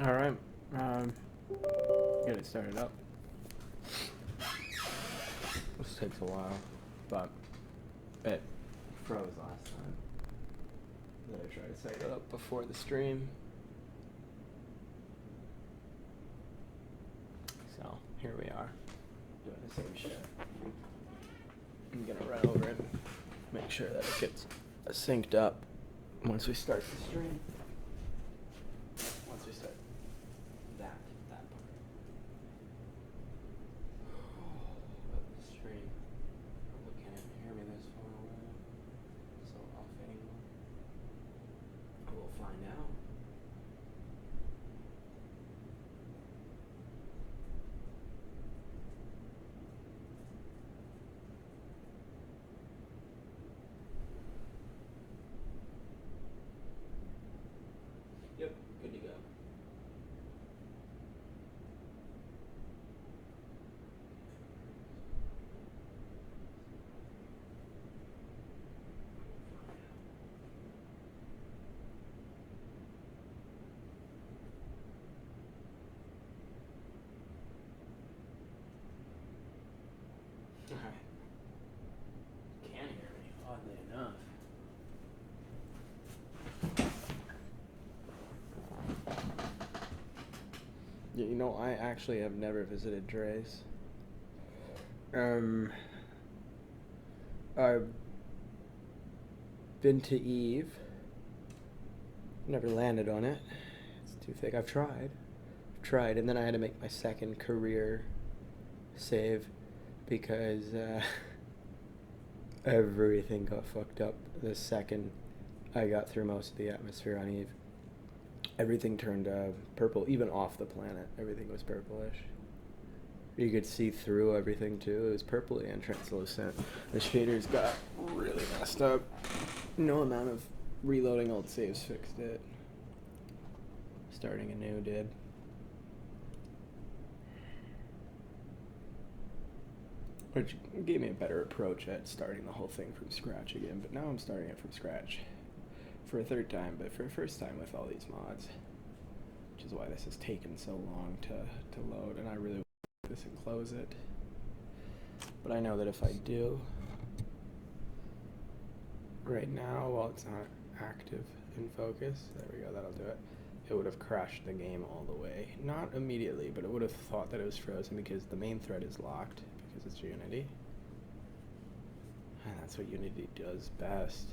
All right. Get it started up. This takes a while, but it froze last time. Then I tried to set it up before the stream. So here we are, doing the same shit. I'm gonna run over and make sure that it gets synced up once we start the stream. Once we start that part. But the stream, probably can't hear me this far away. So off angle. We'll find out. Yep, good to go. Alright. Can hear me, oddly enough. Yeah, you know, I actually have never visited Dre's. I've been to Eve. Never landed on it. It's too thick. I've tried, and then I had to make my second career save because everything got fucked up the second I got through most of the atmosphere on Eve. Everything turned purple, even off the planet. Everything was purplish. You could see through everything too. It was purpley and translucent. The shaders got really messed up. No amount of reloading old saves fixed it. Starting anew did. Which gave me a better approach at starting the whole thing from scratch again. But now I'm starting it from scratch for a third time, but for a first time with all these mods. Which is why this has taken so long to load, and I really want to this and close it. But I know that if I do, right now, while it's not active in focus, there we go, that'll do it. It would have crashed the game all the way. Not immediately, but it would have thought that it was frozen because the main thread is locked because it's Unity. And that's what Unity does best.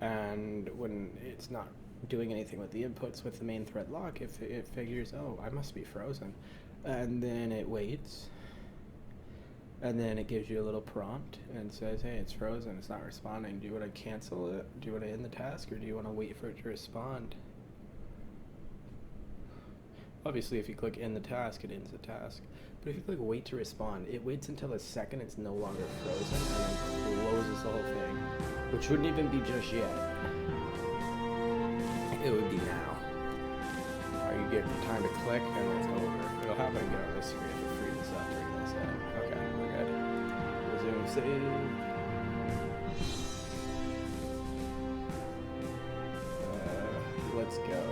And when it's not doing anything with the inputs with the main thread lock, it figures, oh, I must be frozen. And then it waits. And then it gives you a little prompt and says, hey, it's frozen, it's not responding. Do you want to cancel it? Do you want to end the task, or do you want to wait for it to respond? Obviously, if you click end the task, it ends the task. But if you click wait to respond, it waits until a second it's no longer frozen and then closes the whole thing. Which wouldn't even be just yet. It would be now. Or you get time to click and it's over. It'll happen again on this screen if you free this up, bring this in. Okay, we're good. Resume save. Let's go.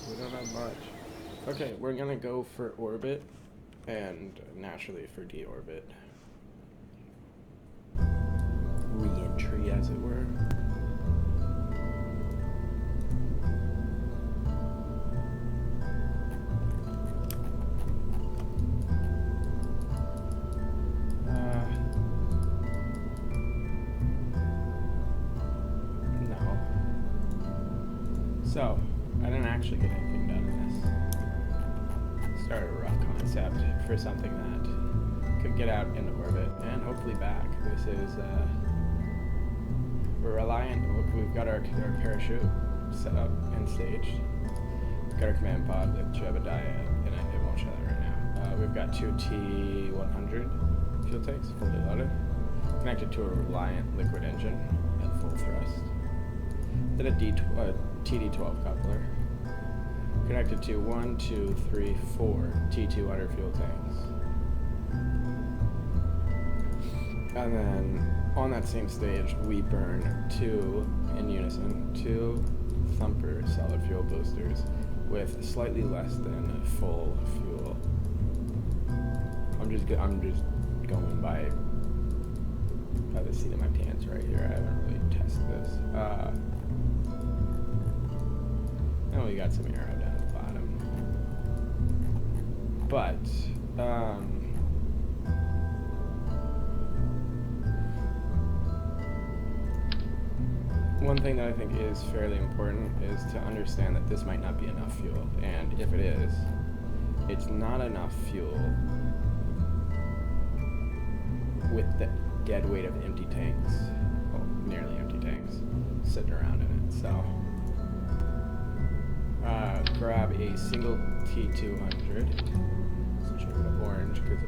We don't have much. Okay, we're gonna go for orbit and naturally for deorbit. Re-entry, as it were. No. So, I didn't actually get anything done in this. Started a rough concept for something that could get out into orbit and hopefully back. This is, we're reliant, we've got our parachute set up and staged. We've got our command pod with Jebediah in it. It won't show that right now. We've got two T100 fuel tanks fully loaded. Connected to a Reliant liquid engine at full thrust. Then a TD12 coupler. Connected to 1, 2, 3, 4 T2 under fuel tanks. And then on that same stage, we burn two Thumper solid fuel boosters with slightly less than full fuel. I'm just going by the seat of my pants right here. I haven't really tested this. And we got some air down at the bottom. But one thing that I think is fairly important is to understand that this might not be enough fuel, and if it is, it's not enough fuel with the dead weight of empty tanks, well, nearly empty tanks, sitting around in it. So grab a single T200, switch over to orange, because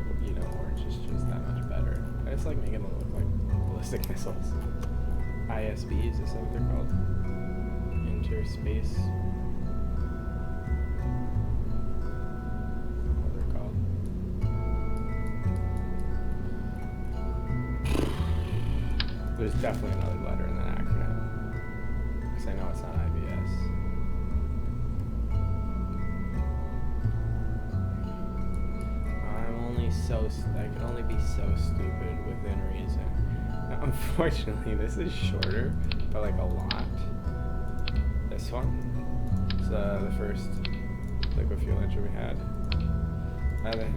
orange is just that much better. I just like making them look like ballistic missiles. ISBs, is that what they're called? Interspace. What they're called. There's definitely another letter in that acronym. Because I know it's not IBS. I can only be so stupid within reason. Now, unfortunately, this is shorter by like a lot. This one is the first liquid fuel engine we had. And then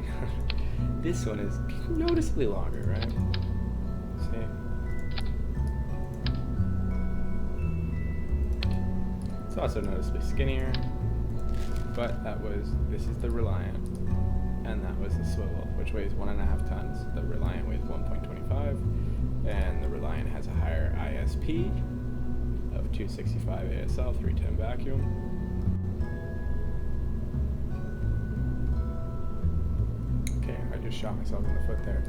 this one is noticeably longer, right? See? It's also noticeably skinnier, but this is the Reliant, and that was the Swivel, which weighs 1.5 tons. The Reliant weighs 1.25, and the Reliant has a higher ISP of 265 ASL, 310 vacuum. Okay, I just shot myself in the foot there.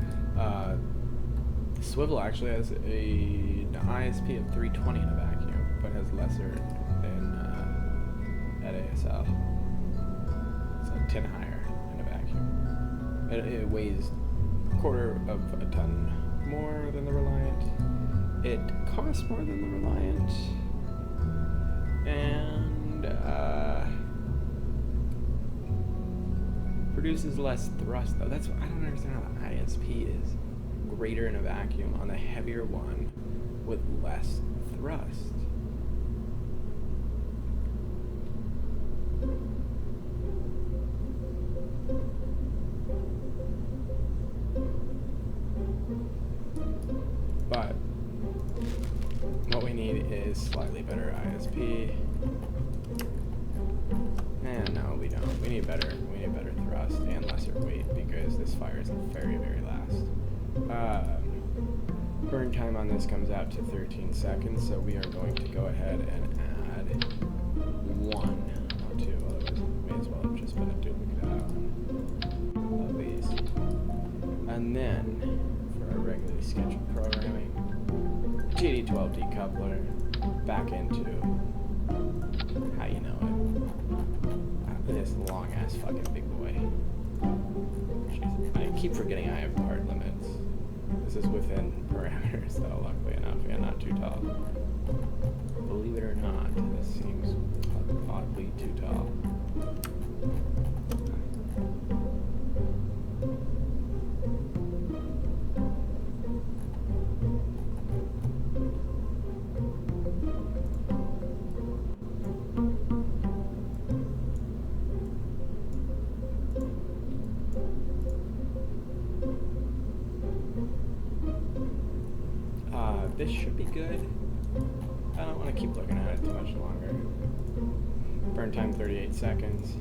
The Swivel actually has an ISP of 320 in a vacuum, but has lesser than at ASL. So 10 higher in a vacuum. It weighs a quarter of a ton more than the Reliant. It costs more than the Reliant. And produces less thrust though. That's what I don't understand how the ISP is greater in a vacuum on the heavier one with less thrust. But what we need is slightly better ISP. And no, we don't. We need better thrust and lesser weight because this fires very, very last. Burn time on this comes out to 13 seconds, so we are going to go ahead and add 1, not 2, otherwise it may as well have just been a duplicate of these. And then, for our regularly scheduled programming, TD12 decoupler back into, how you know it, this long-ass fucking big boy. Jeez, I keep forgetting I have hard limits. This is within parameters, though, luckily enough, and not too tall. Believe it or not, this seems oddly too tall. This should be good. I don't want to keep looking at it too much longer. Burn time 38 seconds.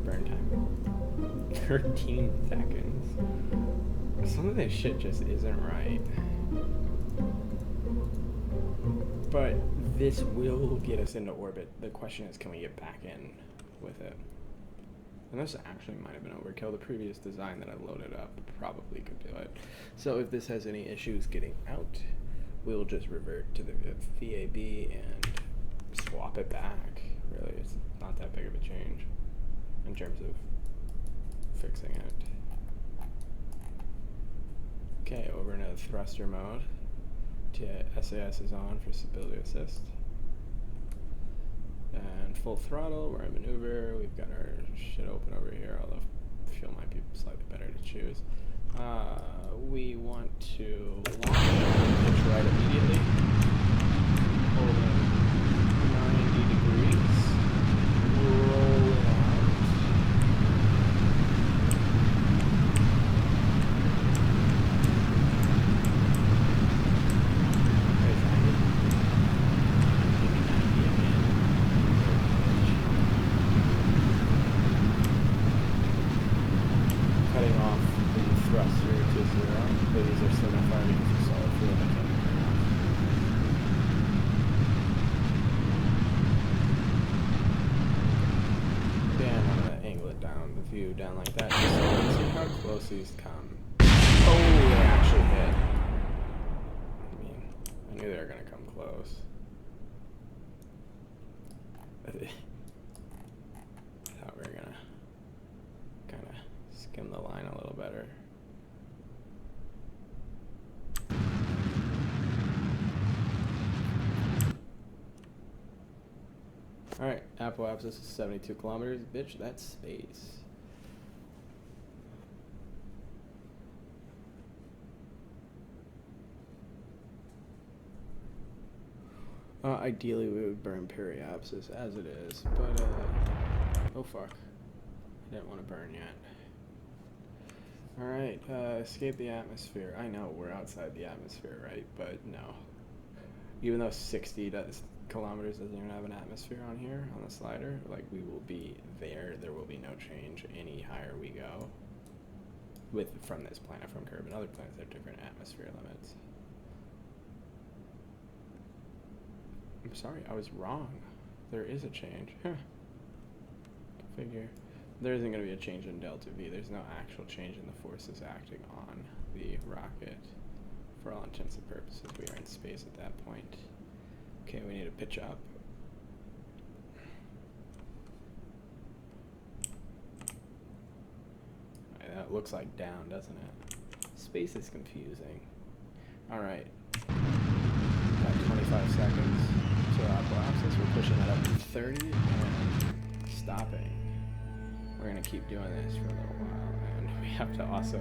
Burn time 13 seconds. Some of this shit just isn't right. But this will get us into orbit. The question is, can we get back in with it? And this actually might have been overkill. The previous design that I loaded up probably could do it. So if this has any issues getting out, we'll just revert to the VAB and swap it back. Really, it's not that big of a change in terms of fixing it. Okay, over into thruster mode. SAS is on for stability assist. And full throttle, we're in maneuver. We've got our shit open over here, although fuel might be slightly better to choose. We want to launch pitch right immediately. Hold in 90 degrees. Roll it out. There's 90. Give me 90 again. Cutting off the thruster to 0, but these are still not firing because of solid fuel. I can't turn off. Damn, I'm gonna angle it down, the view down like that, just so we can see how close these come. Oh, they actually hit. I mean, I knew they were gonna come close. I thought we were gonna kind of skim the line a little better. Alright, Apple apps, this is 72 kilometers. Bitch, that's space. Ideally, we would burn periapsis as it is, but, oh fuck. I didn't want to burn yet. Alright, escape the atmosphere. I know we're outside the atmosphere, right? But no. Even though 60 kilometers doesn't even have an atmosphere on here, on the slider, like, we will be there. There will be no change any higher we go from this planet, from Kerbal. Other planets have different atmosphere limits. I'm sorry, I was wrong. There is a change. Huh. Figure. There isn't going to be a change in delta V. There's no actual change in the forces acting on the rocket. For all intents and purposes, we are in space at that point. Okay, we need to pitch up. Right, that looks like down, doesn't it? Space is confusing. Alright. Got 25 seconds to our blocks. We're pushing that up to 30 and stopping. We're going to keep doing this for a little while, and we have to also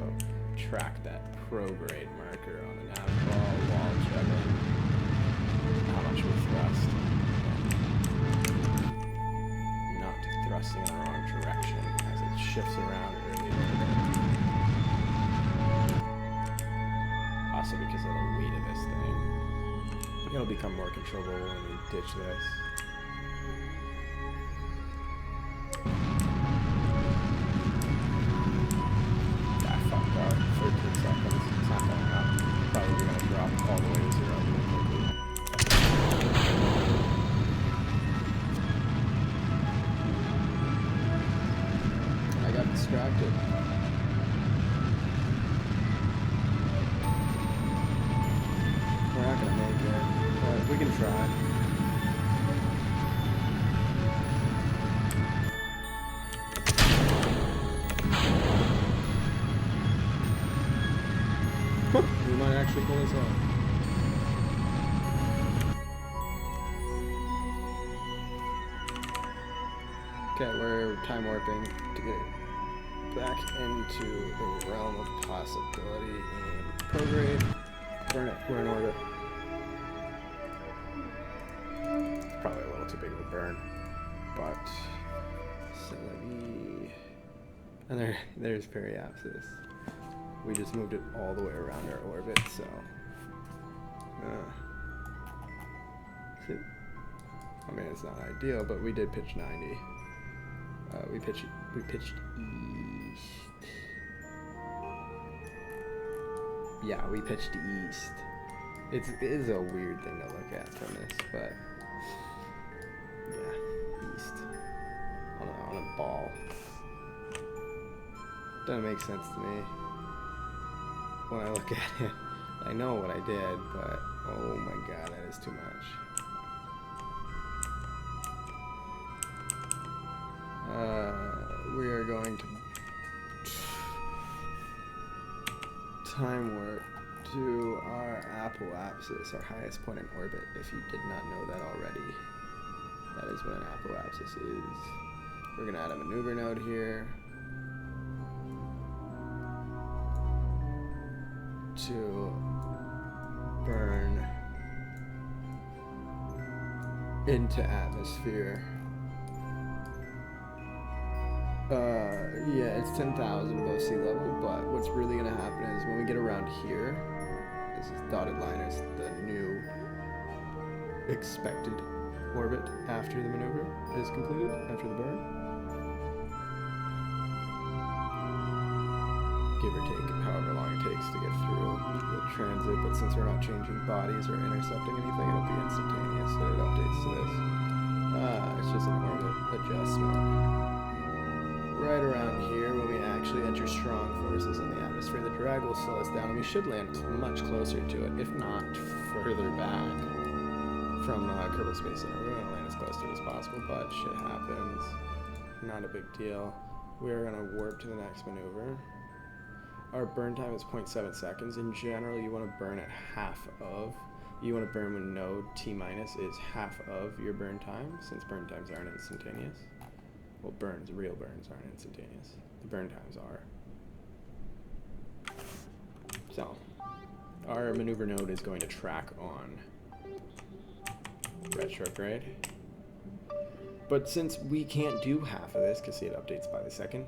track that prograde marker on the nav ball while checking how much we thrust. Not thrusting in the wrong direction as it shifts around early in the day. Also because of the weight of this thing. It'll become more controllable when we ditch this. All the way to 0 really quickly. I got distracted. We're not gonna make it, but we can try. We might actually pull this off. Okay, we're time warping to get it back into the realm of possibility and prograde. Burn it, we're in orbit. It's probably a little too big of a burn, but so let me. And there's periapsis. We just moved it all the way around our orbit, so. I mean, it's not ideal, but we did pitch 90. We pitched east. Yeah, we pitched east. It is a weird thing to look at from this, but yeah, east on a ball. Doesn't make sense to me when I look at it. I know what I did, but oh my god, that is too much. We are going to time warp to our apoapsis, our highest point in orbit, if you did not know that already. That is what an apoapsis is. We're going to add a maneuver node here to burn into atmosphere. Yeah, it's 10,000 above sea level, but what's really going to happen is when we get around here, this is dotted line is the new expected orbit after the maneuver is completed, after the burn. Give or take however long it takes to get through the transit, but since we're not changing bodies or intercepting anything, it'll be instantaneous, so it updates to this. It's just an orbit adjustment. Right around here, when we actually enter strong forces in the atmosphere, the drag will slow us down, and we should land much closer to it, if not further back from Kerbal Space Center. We want to land as close to it as possible, but shit happens. Not a big deal. We're going to warp to the next maneuver. Our burn time is 0.7 seconds. In general, you want to burn at half of. You want to burn when node T minus is half of your burn time, since burn times aren't instantaneous. Well, real burns aren't instantaneous. The burn times are. So, our maneuver node is going to track on retrograde. But since we can't do half of this, because see it updates by the second,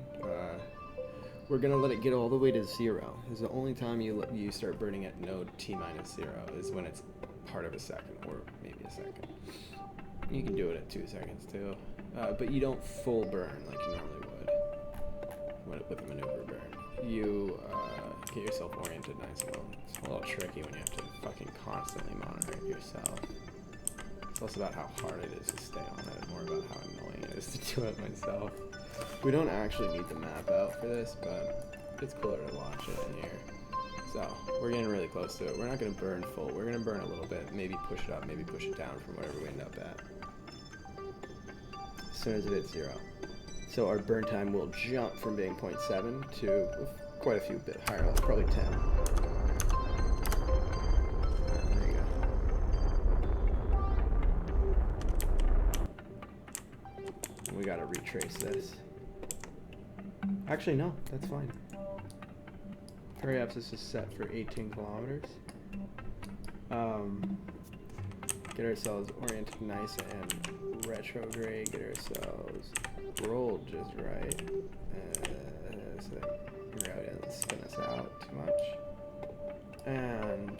we're going to let it get all the way to 0. This is the only time you start burning at node T minus 0 is when it's part of a second, or maybe a second. You can do it at 2 seconds too. But you don't full burn like you normally would with a maneuver burn. You get yourself oriented nice and well. It's a little tricky when you have to fucking constantly monitor it yourself. It's less about how hard it is to stay on it, and more about how annoying it is to do it myself. We don't actually need the map out for this, but it's cooler to watch it in here. So, we're getting really close to it. We're not going to burn full. We're going to burn a little bit, maybe push it up, maybe push it down from whatever we end up at. As soon as it hits 0. So our burn time will jump from being 0.7 to quite a few bit higher, probably 10. There you go. We gotta retrace this. Actually, no, that's fine. Periapsis is set for 18 kilometers. Get ourselves oriented nice and retrograde, get ourselves rolled just right, so gravity doesn't spin us out too much, and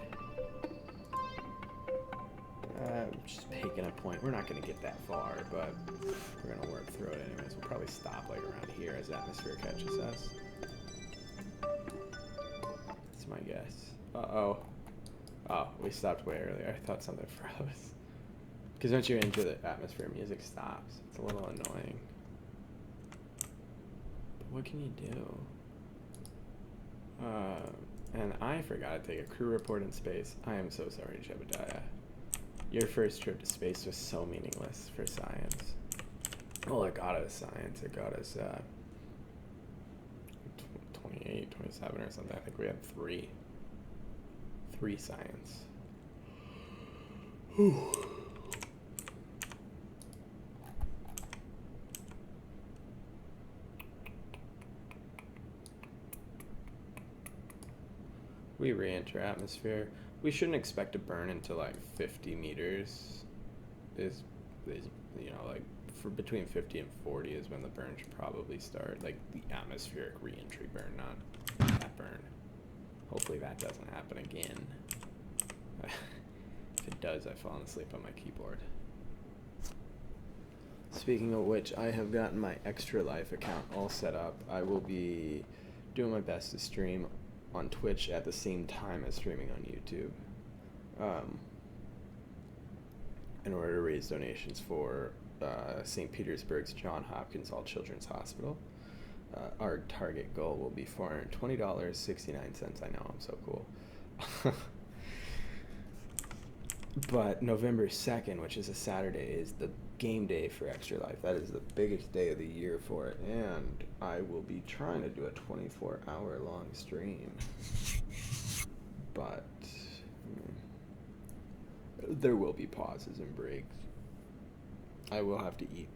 just picking a point. We're not going to get that far, but we're going to work through it anyways. We'll probably stop like around here as atmosphere catches us. That's my guess. Uh-oh. Oh, we stopped way earlier. I thought something froze. Because once you're into the atmosphere, music stops. It's a little annoying. But what can you do? And I forgot to take a crew report in space. I am so sorry, Jebediah. Your first trip to space was so meaningless for science. Well, it got us science. It got us 28, 27 or something. I think we had three science. Whew. We re-enter atmosphere. We shouldn't expect to burn into like 50 meters. Is you know, like for between 50 and 40 is when the burn should probably start. Like the atmospheric re-entry burn, not that burn. Hopefully that doesn't happen again. If it does, I've fallen asleep on my keyboard. Speaking of which, I have gotten my Extra Life account all set up. I will be doing my best to stream on Twitch at the same time as streaming on YouTube, in order to raise donations for St. Petersburg's Johns Hopkins All Children's Hospital. our target goal will be $420.69. I know, I'm so cool. But November 2nd, which is a Saturday, is the game day for Extra Life. That is the biggest day of the year for it, and I will be trying to do a 24-hour long stream. But there will be pauses and breaks. I will have to eat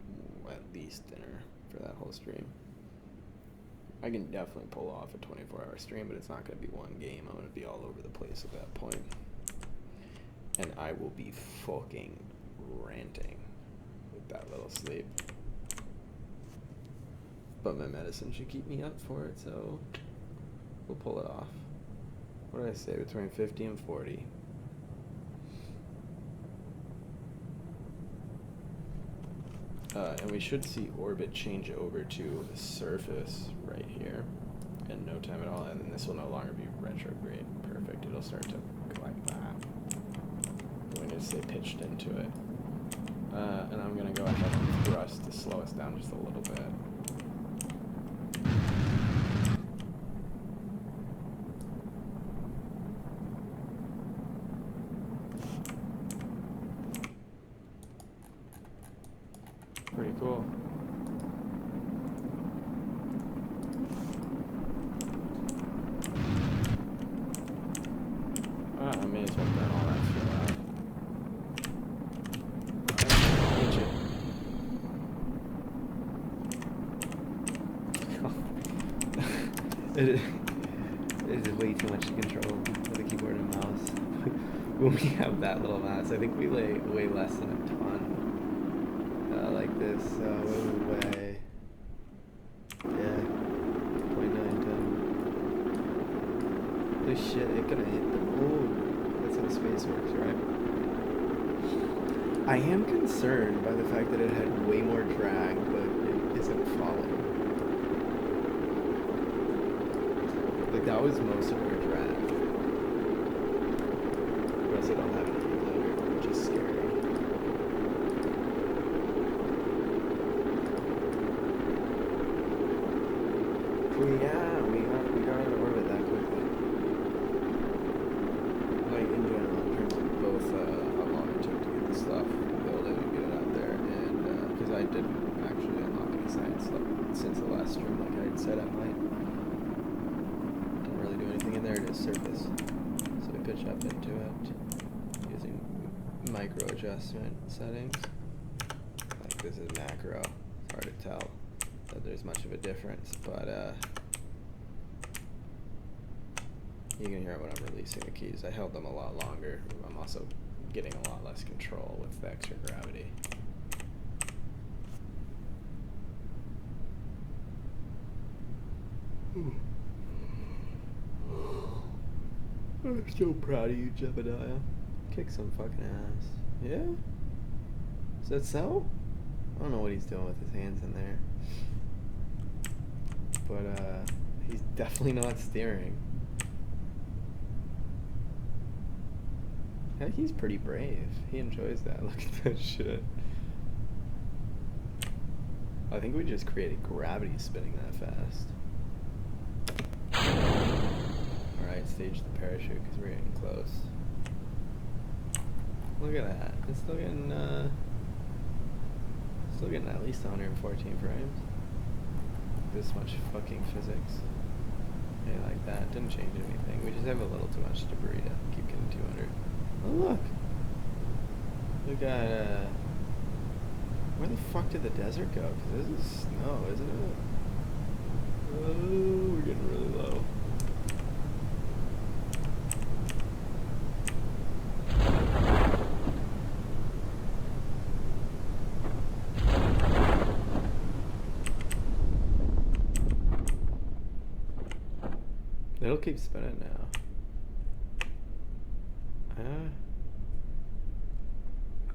at least dinner for that whole stream. I can definitely pull off a 24-hour stream, but it's not going to be one game. I'm going to be all over the place at that point. And I will be fucking ranting with that little sleep. But my medicine should keep me up for it, so we'll pull it off. What did I say? Between 50 and 40. And we should see orbit change over to surface right here in no time at all. And then this will no longer be retrograde. Perfect. It'll start to go like that. We need to stay pitched into it. And I'm going to go ahead and thrust to slow us down just a little bit. Pretty cool. I may as well burn all that fuel out. It is way too much to control with a keyboard and mouse. When we have that little mouse, I think we weigh less than a ton. Like this, what do we weigh? Yeah, 0.9 ton. Holy shit, it gonna hit the moon. That's how space works, right? I am concerned by the fact that it had way more drag, but it isn't falling. Like, that was most of our drag. We also don't have any loader, which is scary. Yeah, we got out of orbit that quickly. Like, in general, in terms of both how long it took to get the stuff built and get it out there, and because I didn't actually unlock any science stuff since the last stream, like I had said I might. Didn't really do anything in there, just surface. So we pitch up into it using micro adjustment settings. Like, this is macro. It's hard to tell that there's much of a difference, but you can hear when I'm releasing the keys. I held them a lot longer. I'm also getting a lot less control with the extra gravity. I'm so proud of you, Jebediah. Kick some fucking ass. Yeah? Is that so? I don't know what he's doing with his hands in there. But, he's definitely not steering. Yeah, he's pretty brave. He enjoys that. Look at that shit. I think we just created gravity spinning that fast. Alright, stage the parachute because we're getting close. Look at that. It's still getting at least 114 frames. This much fucking physics. Yeah, like that. Didn't change anything. We just have a little too much debris to keep getting 200. Oh, look. We got, where the fuck did the desert go? Because this is snow, isn't it? Oh, we're getting really low. It'll keep spinning now.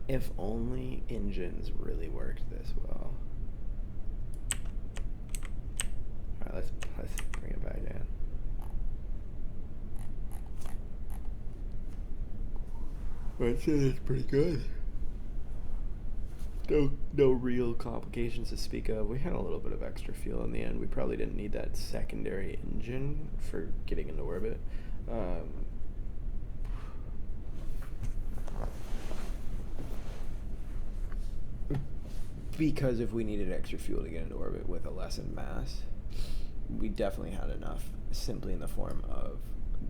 If only engines really worked this well. Alright, let's bring it back in. I'd say that's pretty good. No real complications to speak of. We had a little bit of extra fuel in the end. We probably didn't need that secondary engine for getting into orbit. Because if we needed extra fuel to get into orbit with a lessened mass, we definitely had enough, simply in the form of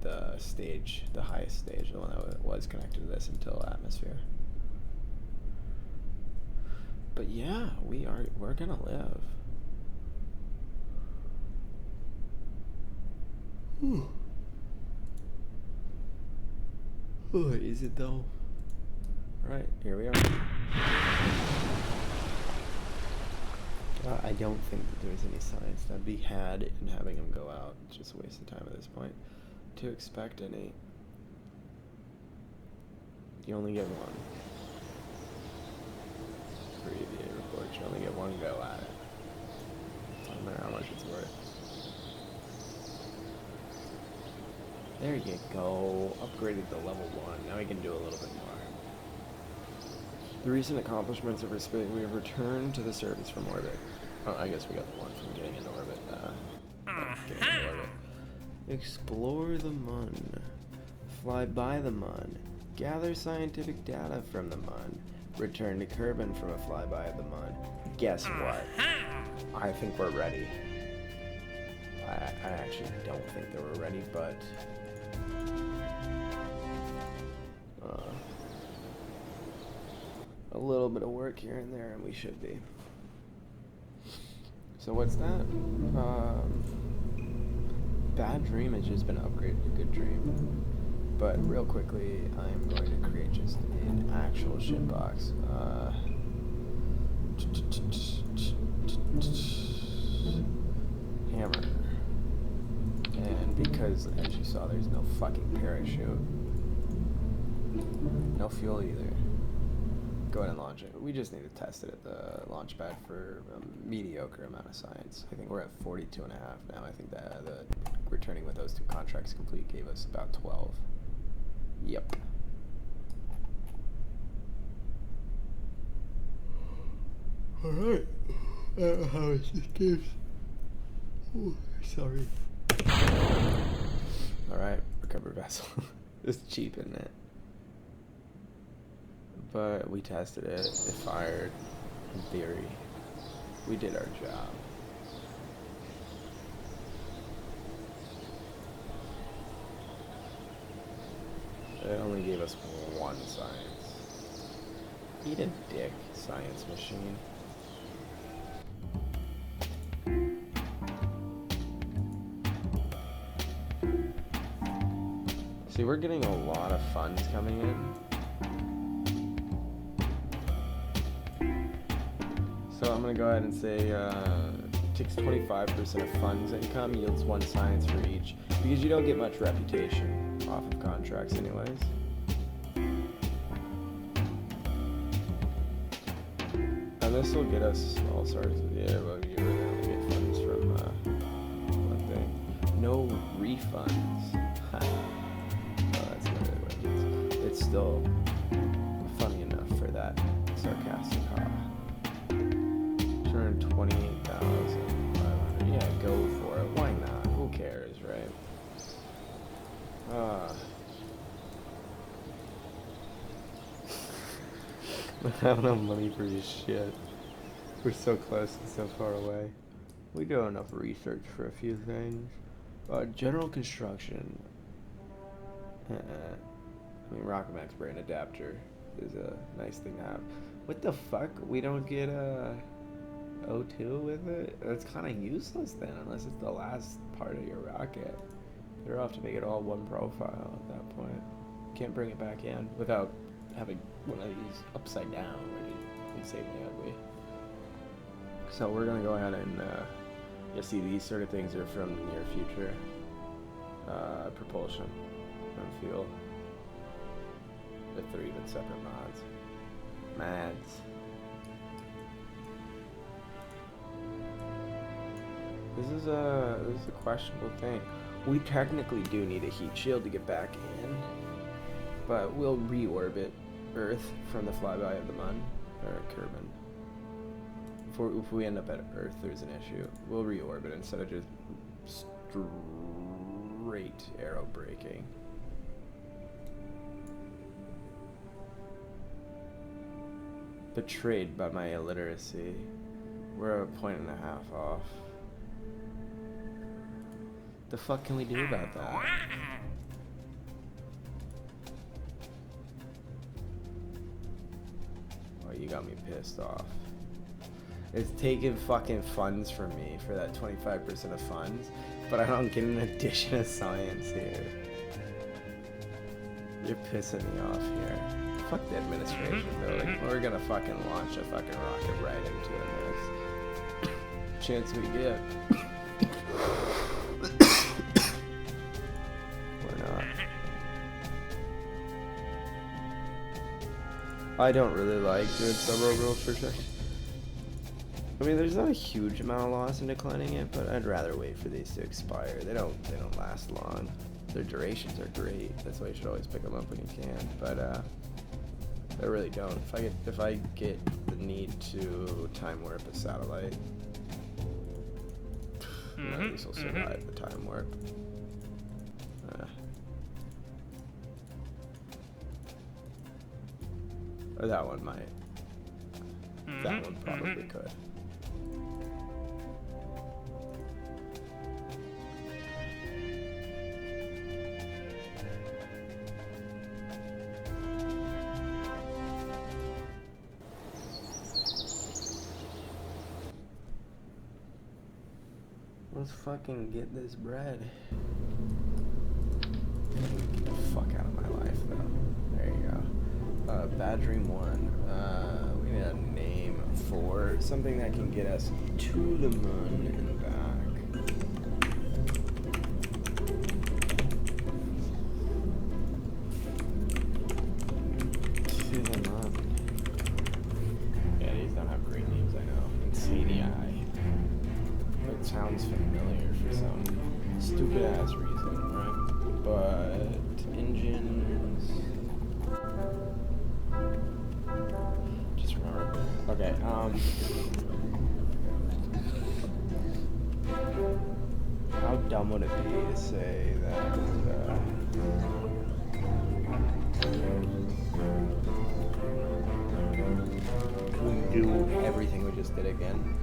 the stage, the highest stage, the one that was connected to this until atmosphere. But yeah, we're gonna live. Oh, is it though? Alright, here we are. I don't think that there's any science that'd be had in having him go out. It's just a waste of time at this point to expect any. You only get one. Preview report, you only get one go at it. No matter how much it's worth. There you go. Upgraded to level 1. Now we can do a little bit more. The recent accomplishments of our space, we have returned to the surface from orbit. Oh, I guess we got the one from getting into orbit. Getting into orbit. Explore the Mun. Fly by the Mun. Gather scientific data from the Mun. Return to Kerbal from a flyby of the Mun. Guess what? I think we're ready. I actually don't think that we're ready, but a little bit of work here and there, and we should be. So what's that? Bad dream has just been upgraded to good dream. But real quickly, I'm going to create just an actual shitbox. Hammer. And because, as you saw, there's no fucking parachute. No fuel either. Go ahead and launch it. We just need to test it at the launch pad for a mediocre amount of science. I think we're at 42.5 now. I think that the returning with those 2 contracts complete gave us about 12. Yep. Alright. I don't know how much this gives. Oh, sorry. Alright, recover vessel. It's cheap, isn't it? But we tested it. It fired. In theory, we did our job. It only gave us 1 science. Eat a dick, science machine. See, we're getting a lot of funds coming in. So I'm going to go ahead and say takes 25% of funds income, yields 1 science for each, because you don't get much reputation off of contracts anyways. And this will get us all sorts of, yeah, well, you really only get funds from one thing. No refunds. Well, that's not really what it means. It's still funny enough for that sarcastic ha. 228,500. Yeah, go for it. Why not? Who cares, right? I have no money for your shit. We're so close and so far away. We do enough research for a few things. General construction. I mean, Rocketmax brain adapter is a nice thing to have. What the fuck? We don't get a O2 with it? That's kind of useless then, unless it's the last part of your rocket. You're off to make it all one profile at that point. Can't bring it back in without having one of these upside down, which is insanely ugly. So we're gonna go ahead and you'll see these sort of things are from the near future. Propulsion and fuel. If they're even separate mods. This is a questionable thing. We technically do need a heat shield to get back in, but we'll reorbit Earth from the flyby of the Mun, or Kerbal. If we end up at Earth, there's an issue. We'll reorbit instead of just straight arrow braking. Betrayed by my illiteracy. We're a 1.5 off. The fuck can we do about that? Oh, you got me pissed off. It's taking fucking funds from me for that 25% of funds, but I don't get an addition of science here. You're pissing me off here. Fuck the administration building. We're gonna fucking launch a fucking rocket right into it next chance we get. We're not. I don't really like doing suborbital projection. I mean, there's not a huge amount of loss in declining it, but I'd rather wait for these to expire. They don't last long. Their durations are great. That's why you should always pick them up when you can. But they really don't. If I get the need to time warp a satellite, at least will survive the time warp. Or that one might. That one probably could. Let's fucking get this bread. Get the fuck out of my life, though. There you go. Bad Dream 1. We need a name for something that can get us to the moon and back. To the moon. Yeah, these don't have great names, I know. Incendiary. It sounds familiar for some stupid ass reason, right? But engines. Just remember. Okay, how dumb would it be to say that we do everything we just did again?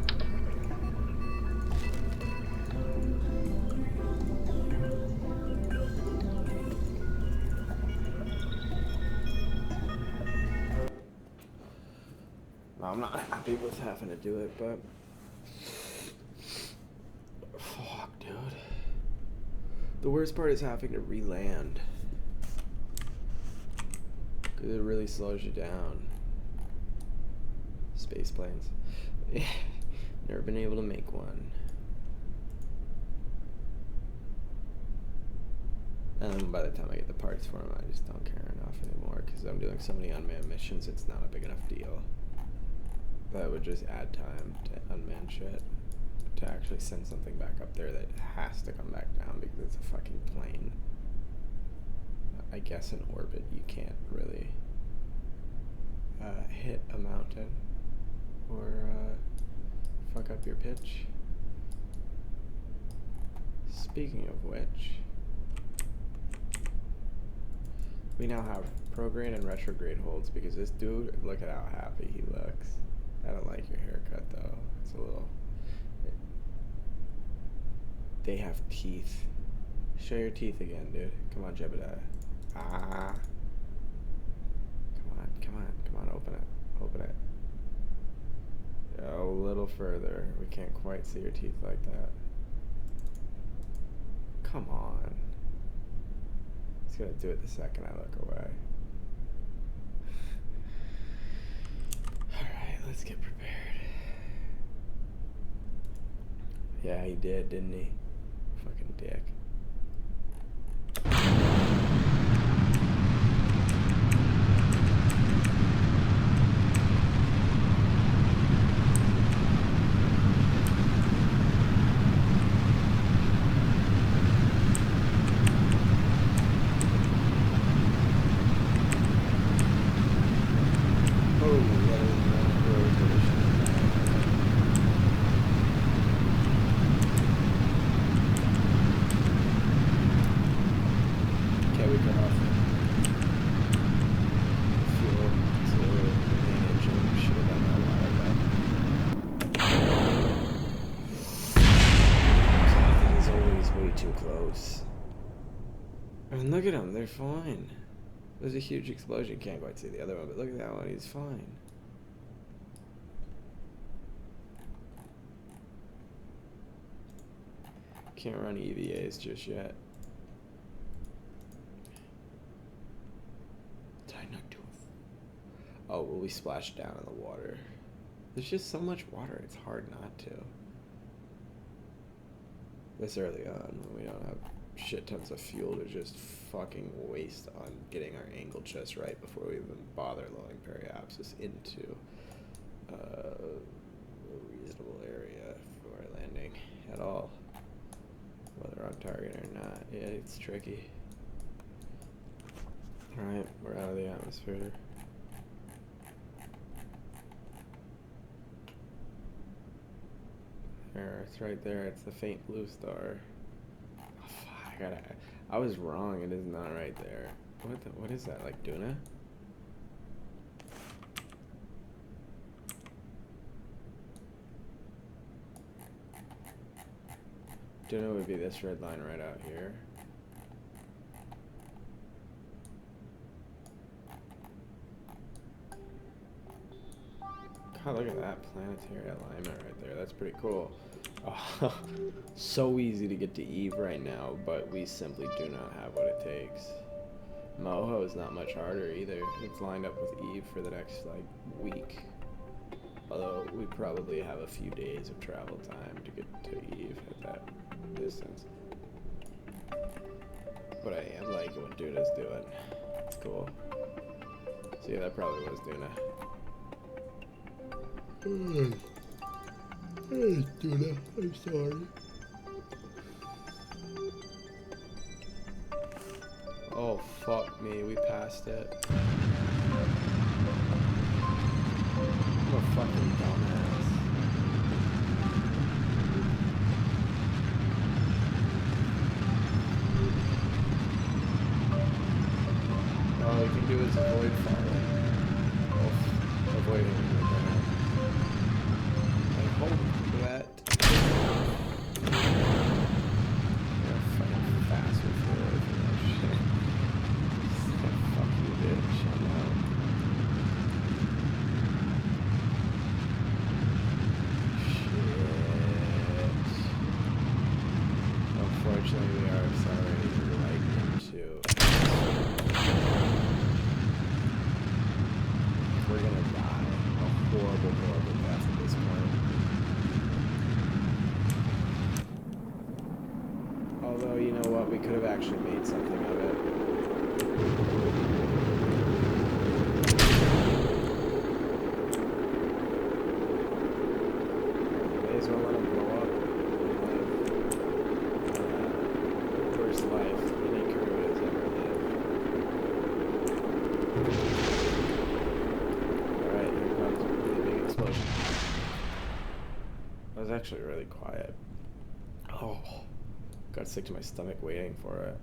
I'm not happy with having to do it, but fuck, dude. The worst part is having to re-land, because it really slows you down. Space planes. Never been able to make one. And by the time I get the parts for them, I just don't care enough anymore, because I'm doing so many unmanned missions, it's not a big enough deal. That would just add time to unmanned shit. To actually send something back up there that has to come back down because it's a fucking plane. I guess in orbit you can't really hit a mountain or fuck up your pitch. Speaking of which, we now have prograde and retrograde holds because this dude, look at how happy he looks. I don't like your haircut though. It's a little... They have teeth. Show your teeth again, dude. Come on, Jebediah. Ah. Come on, open it. Open it. A little further. We can't quite see your teeth like that. Come on. He's gonna do it the second I look away. Alright, let's get prepared. Yeah, he did, didn't he? Fucking dick. And look at them, they're fine. There's a huge explosion. Can't quite see the other one, but look at that one. He's fine. Can't run EVAs just yet. Did I not do it? Oh, well, we splashed down in the water. There's just so much water, it's hard not to. This early on, when we don't have shit tons of fuel to just fucking waste on getting our angle just right before we even bother loading periapsis into a reasonable area for landing at all. Whether on target or not, yeah, it's tricky. Alright, we're out of the atmosphere. There, it's right there, it's the faint blue star. Oh, fuck, I was wrong, it is not right there. What is that, like Duna? Duna would be this red line right out here. God, look at that planetary alignment right there. That's pretty cool. Oh, so easy to get to Eve right now, but we simply do not have what it takes. Moho is not much harder either. It's lined up with Eve for the next, like, week. Although we probably have a few days of travel time to get to Eve at that distance. But I am liking what Duna's doing. It's cool. So yeah, that probably was Duna. Hey, Duna, I'm sorry. Oh, fuck me, we passed it. I'm a fucking dumbass. All we can do is avoid falling. Oh, avoiding it. I hope that I'm fighting fast before I do that shit. Fuck you, bitch. I know. Shit. Unfortunately, we are accelerating right into. We're gonna die a horrible, horrible death at this point. Although, you know what, we could have actually made something of it. May as well let him blow up. Worst life any crew has ever lived. Alright, here comes a really big explosion. That was actually really quiet. Oh. Got sick to my stomach waiting for it.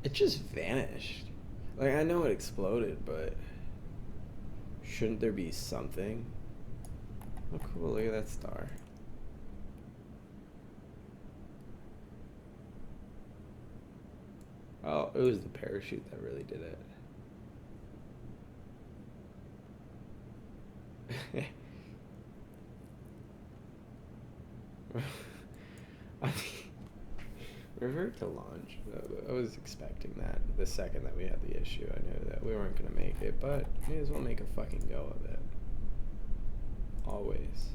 It just vanished. Like, I know it exploded, but shouldn't there be something? Oh, cool, look at that star. Oh, it was the parachute that really did it. Revert to launch. I was expecting that the second that we had the issue. I knew that we weren't going to make it, but may as well make a fucking go of it. Always.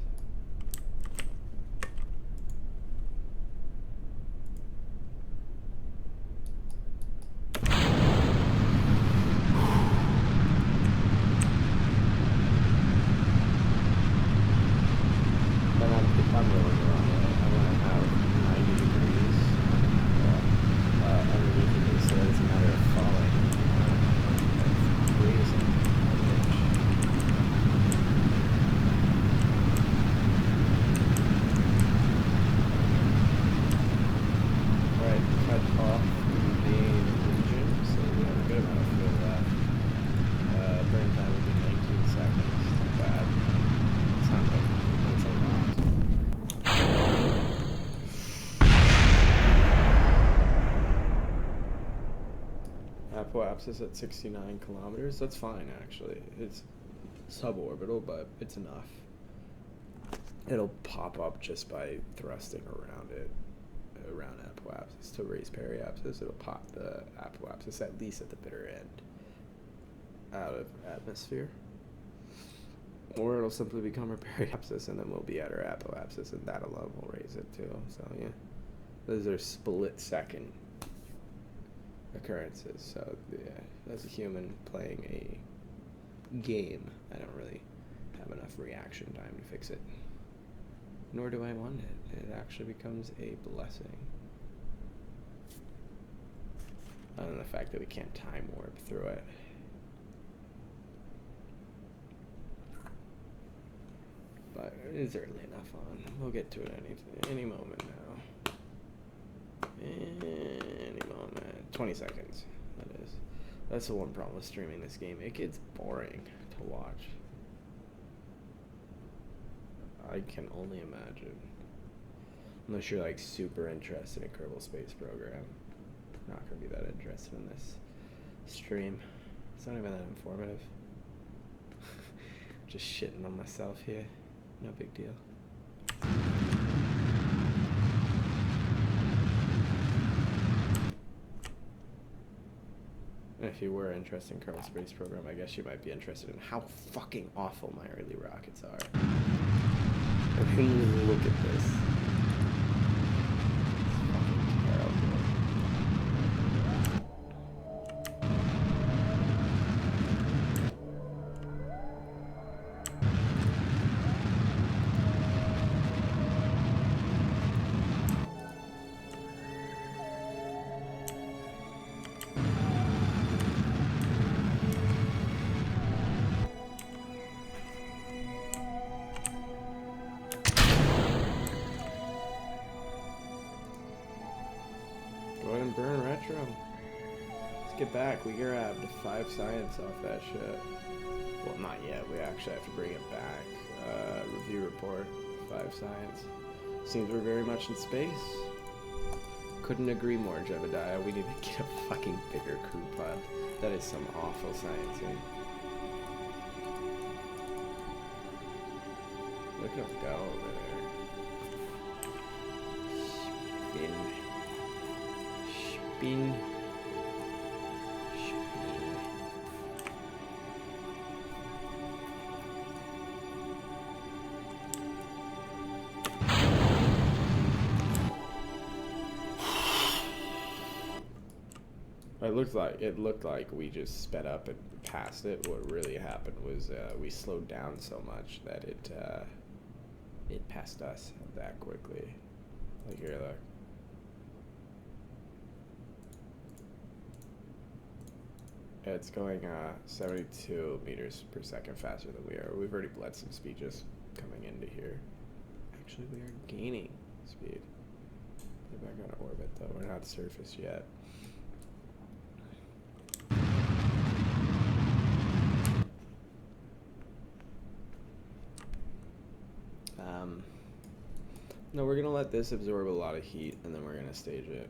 But I'm really wrong. I want to have 90 degrees underneath of me, so that it's a matter of falling. That's crazy. apoapsis at 69 kilometers. That's fine, actually. It's suborbital, but it's enough. It'll pop up just by thrusting around it, around apoapsis to raise periapsis. It'll pop the apoapsis, at least at the bitter end, out of atmosphere. Or it'll simply become a periapsis, and then we'll be at our apoapsis, and that alone will raise it too. So yeah, those are split-second occurrences. So yeah, as a human playing a game, I don't really have enough reaction time to fix it. Nor do I want it. It actually becomes a blessing. Other than the fact that we can't time warp through it. But it is early enough on. We'll get to it any moment now. Any moment. 20 seconds, that is. That's the one problem with streaming this game. It gets boring to watch. I can only imagine. Unless you're like super interested in Kerbal Space Program. I'm not gonna be that interested in this stream. It's not even that informative. Just shitting on myself here. No big deal. If you were interested in Kerbal Space Program, I guess you might be interested in how fucking awful my early rockets are. I mean, look at this. It's fucking terrible. Go ahead and burn retro. Let's get back. We grabbed 5 science off that shit. Well, not yet. We actually have to bring it back. Review report. 5 science. Seems we're very much in space. Couldn't agree more, Jebediah. We need to get a fucking bigger crew pod. That is some awful sciencing. Look at him go over there. Spin. Spin. It looked like we just sped up and passed it. What really happened was we slowed down so much that it passed us that quickly. Like here, look. It's going 72 meters per second faster than we are. We've already bled some speed just coming into here. Actually, we are gaining speed. We're back on orbit though. We're not surface yet. No, we're gonna let this absorb a lot of heat, and then we're gonna stage it.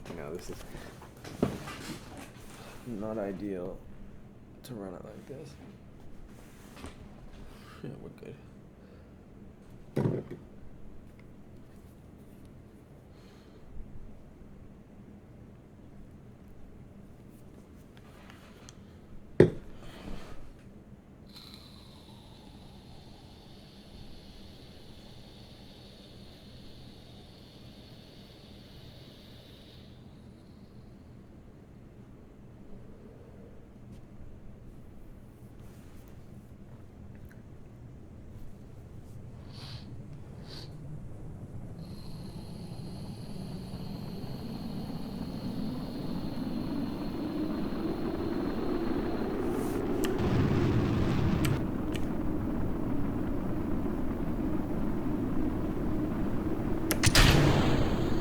You know, this is not ideal to run it like this. Yeah, we're good.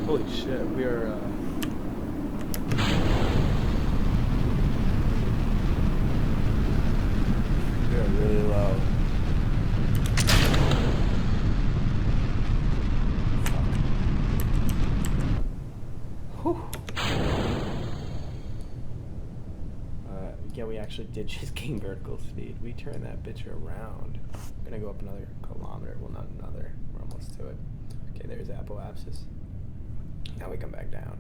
Holy shit, we are really low. Fuck. Whew. actually did just gain vertical speed. We turned that bitch around. We're gonna go up another kilometer. Well, not another. We're almost to it. Okay, there's Apoapsis. Now we come back down.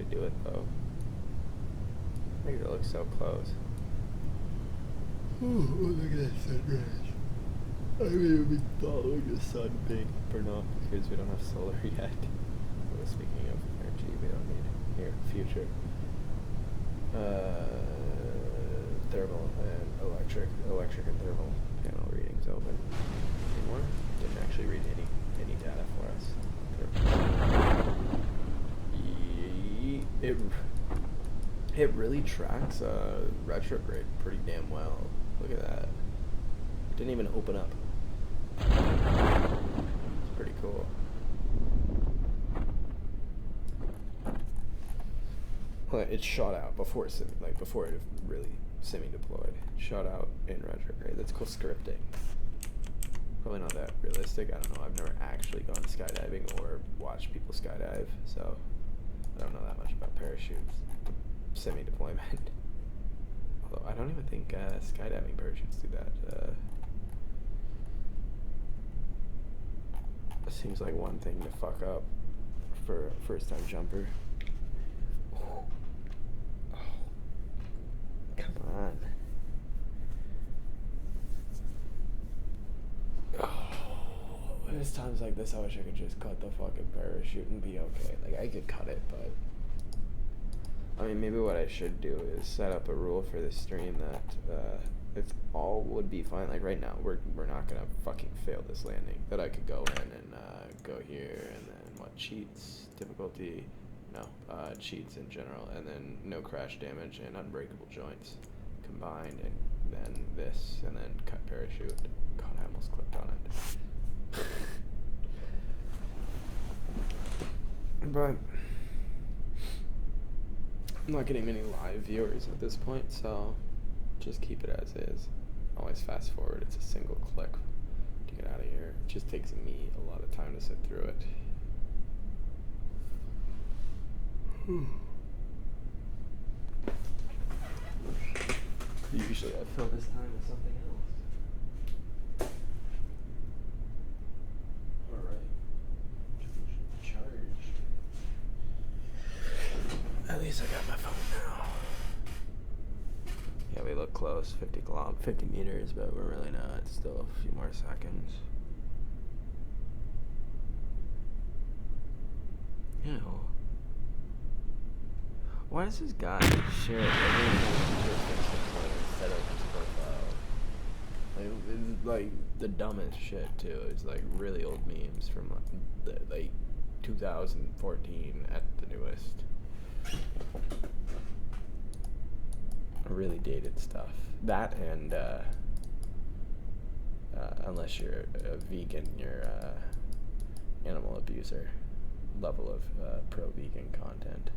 Do it though. Make it look so close. Ooh, look at that sunrise. I mean, we've been following the sun being burned off because we don't have solar yet. Well, speaking of energy, we don't need here future. Thermal and electric and thermal panel readings open. Anymore? Didn't actually read any data for us. It really tracks retrograde pretty damn well. Look at that. It didn't even open up. It's pretty cool. Well, it shot out before it really semi-deployed. It shot out in retrograde. That's cool scripting. Probably not that realistic. I don't know. I've never actually gone skydiving or watched people skydive, so I don't know that much about parachutes. Semi-deployment. Although I don't even think skydiving parachutes do that. It seems like one thing to fuck up for a first-time jumper. Oh. Come on. There's times like this I wish I could just cut the fucking parachute and be okay. Like, I could cut it, but I mean, maybe what I should do is set up a rule for this stream that it's all would be fine. Like right now, we're not gonna fucking fail this landing. That I could go in and go here and then what, cheats, difficulty, no, cheats in general, and then no crash damage and unbreakable joints combined, and then this, and then cut parachute. God, I almost clicked on it. But I'm not getting many live viewers at this point, so just keep it as is. Always fast forward. It's a single click to get out of here. It just takes me a lot of time to sit through it. Usually I fill this time with something else. At least I got my phone now. Yeah, we look close, 50 meters, but we're really not. It's still a few more seconds. Ew. Why does this guy share everything instead of his profile? It's like the dumbest shit too. It's like really old memes from like 2014 at the newest. Really dated stuff. That and unless you're a vegan, you're animal abuser level of pro-vegan content.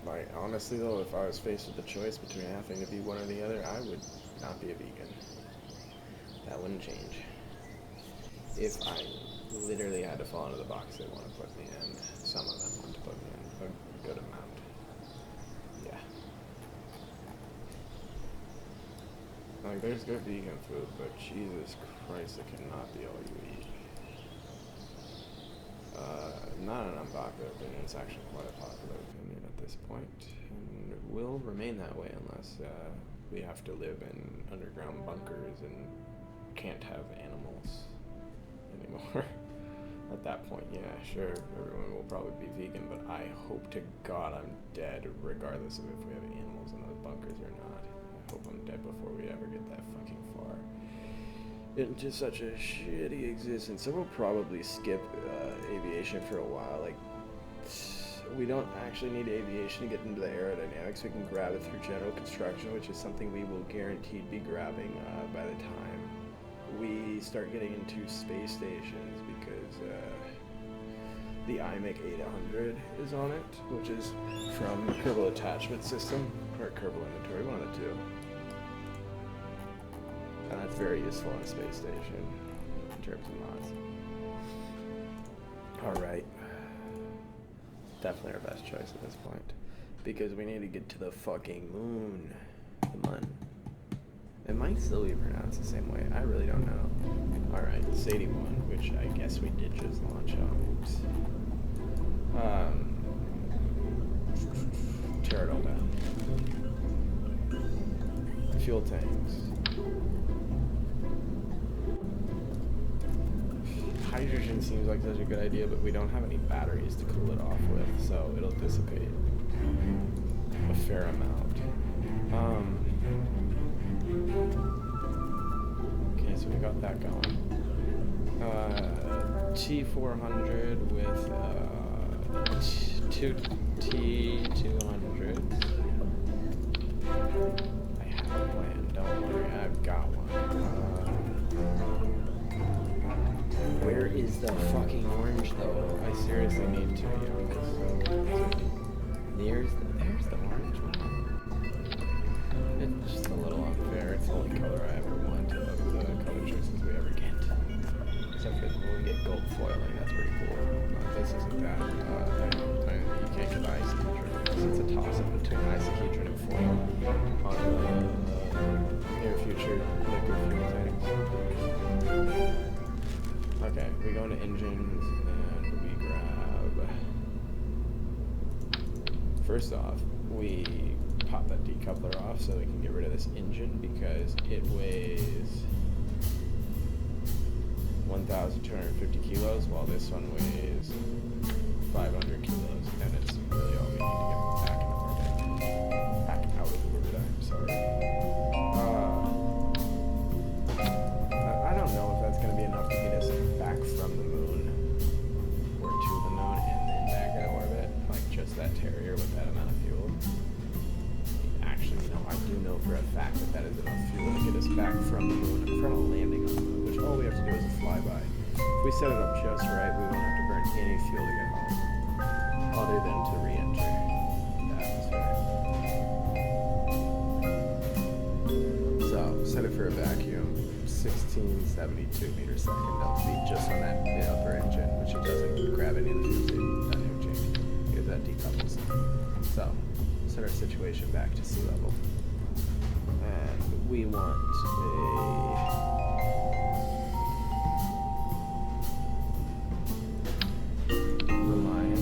Like honestly though, if I was faced with the choice between having to be one or the other, I would not be a vegan. That wouldn't change. If I literally had to fall into the box they want to put me in, some of them want to put me in a good amount. Yeah. Like, there's good vegan food, but Jesus Christ, it cannot be all you eat. Not an unpopular opinion, it's actually quite a popular opinion at this point, and it will remain that way unless we have to live in underground bunkers and can't have animals anymore. At that point, yeah, sure, everyone will probably be vegan, but I hope to God I'm dead regardless of if we have animals in those bunkers or not. I hope I'm dead before we ever get that fucking far into such a shitty existence. So we'll probably skip aviation for a while. Like, We don't actually need aviation to get into the aerodynamics. We can grab it through general construction, which is something we will guaranteed be grabbing by the time we start getting into space stations, because the IMEC 800 is on it, which is from Kerbal Attachment System, or Kerbal Inventory, one of the two. And that's very useful on a space station in terms of mods. Alright. Definitely our best choice at this point. Because we need to get to the fucking moon. The mun. It might still be pronounced the same way. I really don't know. Alright, Sadie 1, which I guess we did just launch on. Tear it all down. Fuel tanks. Hydrogen seems like such a good idea, but we don't have any batteries to cool it off with, so it'll dissipate a fair amount. Okay, so we got that going. T400 with two T200s. I have a plan, don't worry, I've got one. Where is the fucking orange though? I seriously need to, There's the orange one. It's just a little unfair. It's the only color I ever want of the color choices we ever get. Except for when we get gold foiling, that's pretty cool. This isn't that. You can't get isohedron. It's a toss-up between isohedron and foil on the near future liquid fuel tanks. Okay, we go into engines and we grab. First off, we pop that decoupler off so we can get rid of this engine because it weighs 1,250 kilos, while this one weighs 500 kilos, and it's really all we need to get back in orbit. Back out of orbit, I'm sorry. I don't know if that's going to be enough to get us back from the moon, or to the moon and then back in orbit, like just that Terrier with that amount of fuel. Actually, I do know for a fact that that is enough fuel to get us back from the moon, from a landing on the moon, which all we have to do is a flyby. If we set it up just right, we won't have to burn any fuel to get home, other than to re-enter the atmosphere. So, set it for a vacuum. 1672 meters second LP just on that upper engine, which it doesn't grab any of the fuel change because that decouples. So, set our situation back to sea level. And we want a Reliant.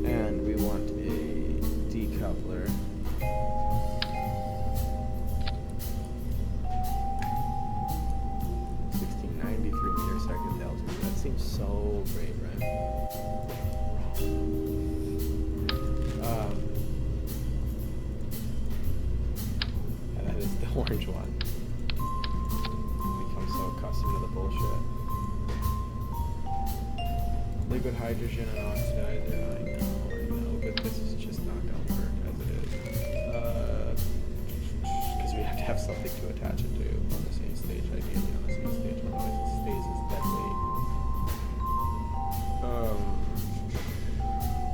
And we want a decoupler. 93 meter second delta. That seems so great, right? Yeah, that is the orange one. Become so accustomed to the bullshit. Liquid hydrogen and oxidizer. I know, but this is just not gonna work as it is. Because we have to have something to attach it to on the same stage, ideally on the same stage, otherwise it stays as dead weight.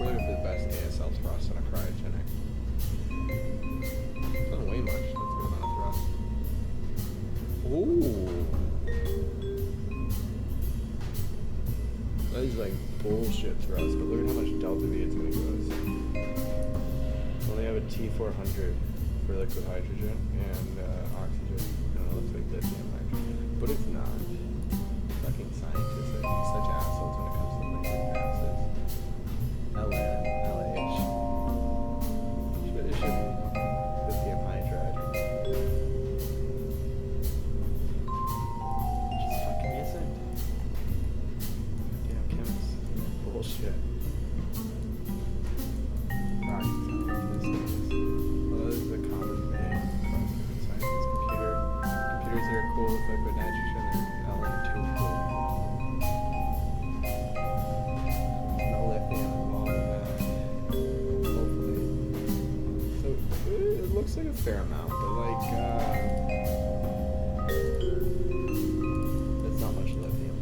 We're looking for the best ASLs for us on a cryogenic. Doesn't weigh much, that's a good amount of thrust. Ooh! That is like bullshit thrust, but look at how much delta V it's gonna give us. We only have a T400 for liquid hydrogen and oxygen. It looks like lithium hydrogen, but it's not. Fucking scientists are such assholes when it comes to liquid gases. LH. It should lithium hydride. Just fucking isn't. Damn chemists. Bullshit. Rocket scientists. Well, this is a common thing across different sciences. Computers that are cool with liquid nitrogen are LN2 cool. fair amount, but like, it's not much lithium.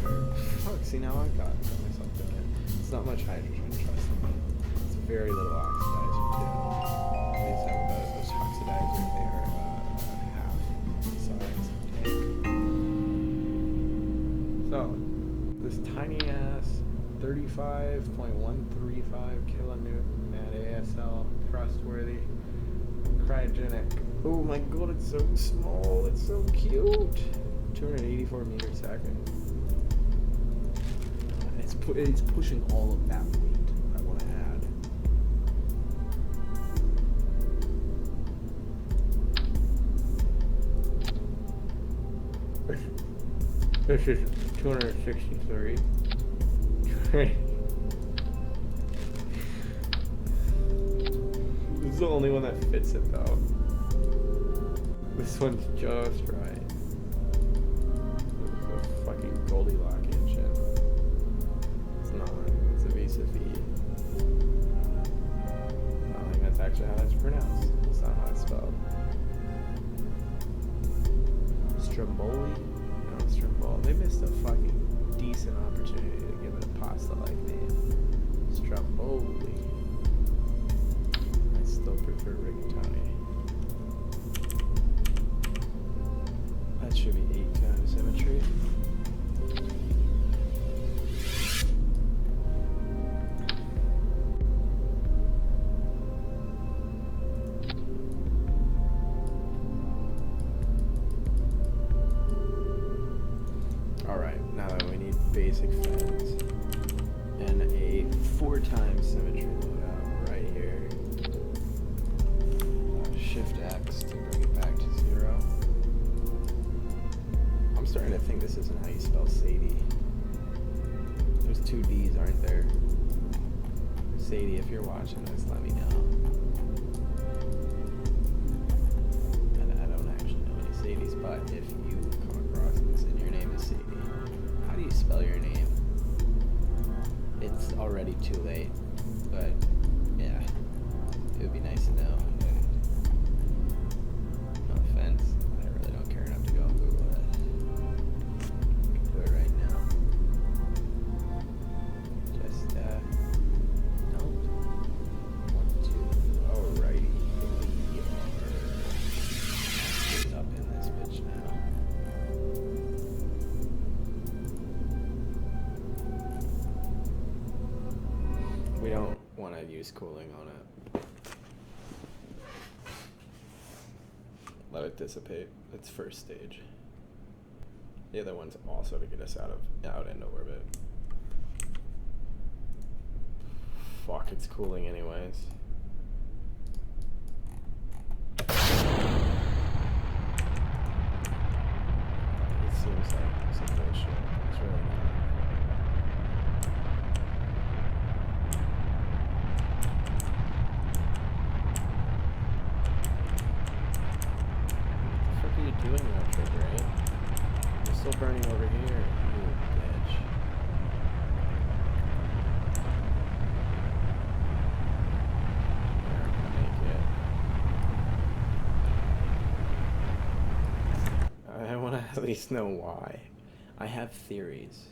Never. Fuck, see now I got myself doing it. It's not much hydrogen, trust me. It's very little oxidizer too. These have about those oxidizers, they are half the size. So, this tiny ass 35.135 kilonewton at ASL, trustworthy, cryogenic. Oh my god, it's so small, it's so cute. 284 meters second. It's pushing all of that weight. I want to add. This is 263. This is the only one that fits it though. This one's just right. This is a fucking Goldilockian shit. It's not. It's a vis-a-vis. I don't think that's actually how that's pronounced. It's not how it's spelled. Stromboli? No, Stromboli. They missed a fucking decent opportunity to give it a pasta-like name. Stromboli. I still prefer rigatoni. That should be 8 times symmetry. Alright, now that we need basic fans and a 4 times symmetry loadout right here. Shift X to bring it back to 0. I'm starting to think this isn't how you spell Sadie. There's 2 D's, aren't there? Sadie, if you're watching this, let me know. And I don't actually know any Sadies, but if you come across this and your name is Sadie, how do you spell your name? It's already too late, but yeah, it would be nice to know. No offense, I really don't care enough to go and Google it. I can do it right now. Just, no. 1, 2, alrighty. We are up in this bitch now. We don't want to use cooling on it. Let it dissipate. It's first stage. The other one's also to get us out into orbit. Fuck, it's cooling anyways. It seems like some bullshit. It's really not. What are you doing now, Trigger, eh? You're still burning over here, you bitch. There, I can make it. I want to at least know why. I have theories.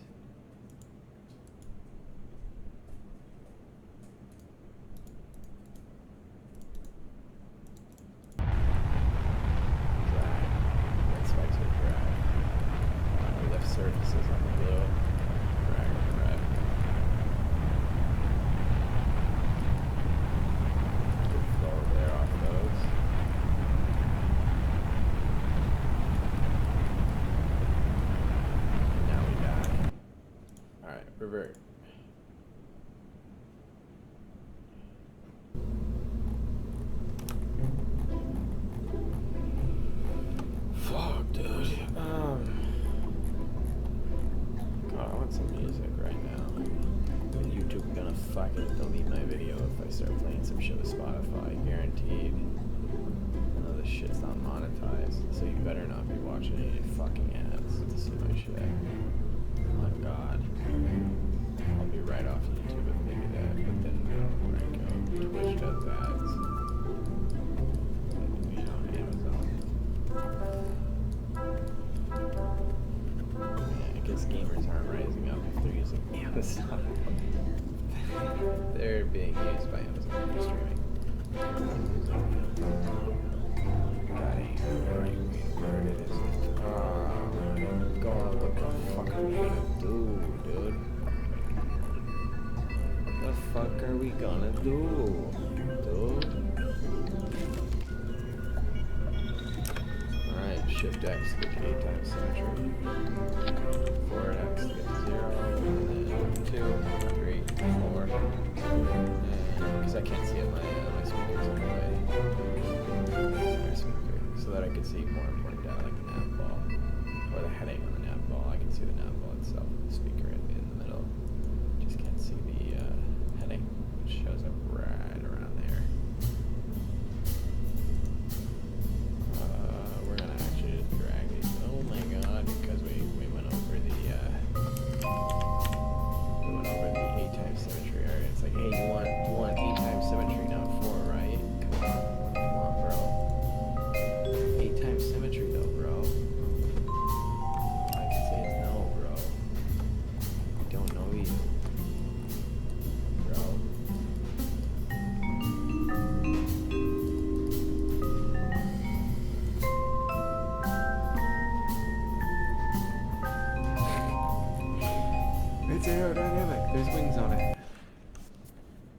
Surfaces on the blue, drag on the red. Good flow there off those. Now we die. Alright, revert. Fuck, dude. I want some music right now. YouTube gonna fucking delete my video if I start playing some shit with Spotify, guaranteed. I know this shit's not monetized, so you better not be watching any fucking ads to see my shit. Oh my god. I'll be right off YouTube if maybe that, but then when I go, Twitch does ads. Stop. They're being used by Amazon for streaming. Right, where it is. God, what the fuck are we gonna do, dude? What the fuck are we gonna do, dude? Alright, Shift X to get to 8 times symmetry. Forward X to get to 0, and then 2, 3, 4. Because I can't see it, my speaker's in the way. So that I can see more important data like the nav ball, or the heading on the nav ball. I can see the nav ball itself, the speaker in the middle. Just can't see the heading, which shows up right around there. We're gonna actually just drag these. Oh my god, because we went over the 8 times symmetry area. It's like, hey, you want 8 times symmetry, not 4, right? Come on, bro. 8 times symmetry though, bro. All I can say is no, bro. I don't know you, bro. It's aerodynamic. There's wings on it.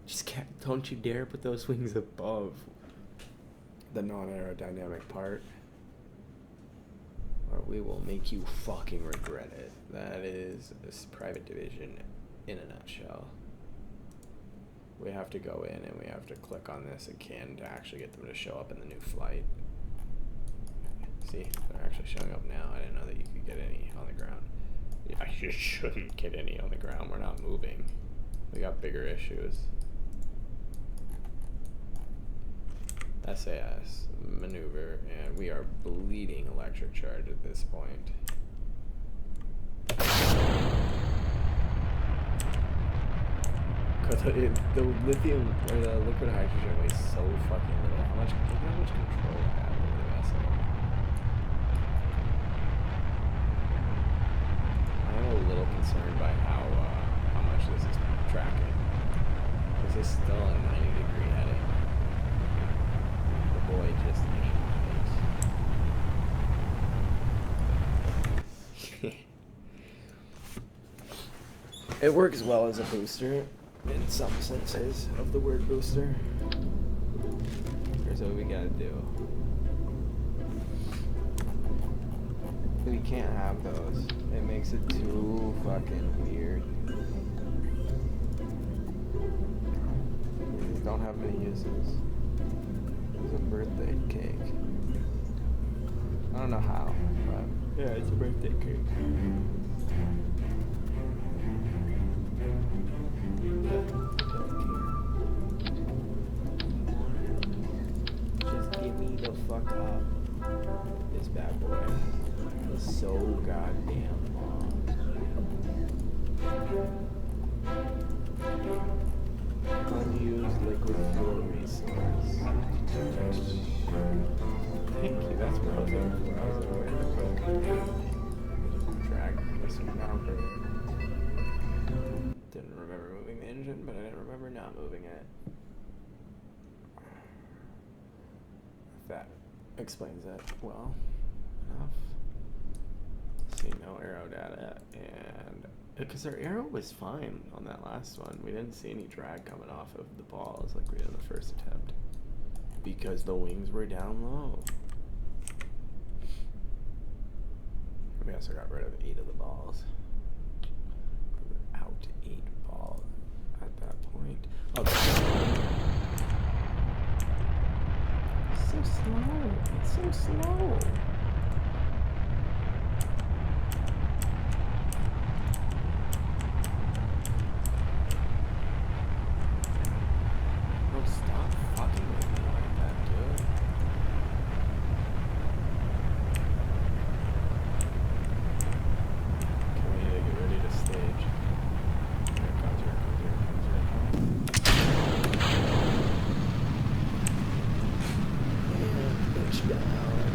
Just can't. Don't you dare put those wings above the non-aerodynamic part, or we will make you fucking regret it. That is this private division in a nutshell. We have to go in and we have to click on this again to actually get them to show up in the new flight. See, they're actually showing up now. I didn't know that you could get any on the ground. Yeah, you shouldn't get any on the ground. We're not moving. We got bigger issues. SAS maneuver, and we are bleeding electric charge at this point. Cause the lithium or the liquid hydrogen weighs so fucking little. Look how much control I have over the vessel. I am a little concerned by how much this is tracking. This is still a 90-degree heading. The boy just ate. It works well as a booster in some senses of the word booster. Here's what we gotta do. We can't have those. It makes it too fucking weird. These don't have many uses. It's a birthday cake. I don't know how, but yeah, it's a birthday cake. Just give me the fuck up. This bad boy is so goddamn long. Unused liquid fuel resource. Thank you, that's what I was looking for. I was like, where the fuck? Drag this one down further. Didn't remember moving the engine, but I didn't remember not moving it. If that explains it well enough. See, no arrow data, and because our arrow was fine on that last one, we didn't see any drag coming off of the balls like we did in the first attempt because the wings were down low. We also got rid of 8 of the balls. We were out 8 balls at that point. Oh, it's so slow. It's so slow. No, stop fucking with me like that, dude. Okay, we need to get ready to stage. Here it comes, here it comes, here it comes, here it comes. And pitch down.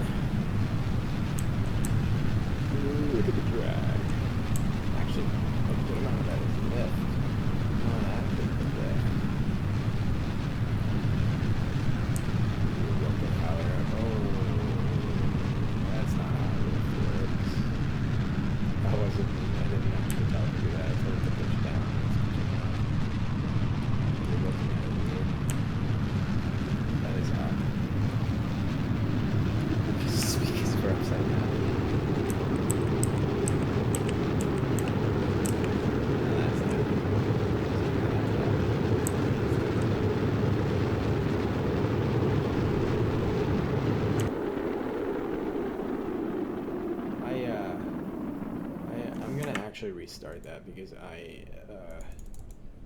actually restart that because I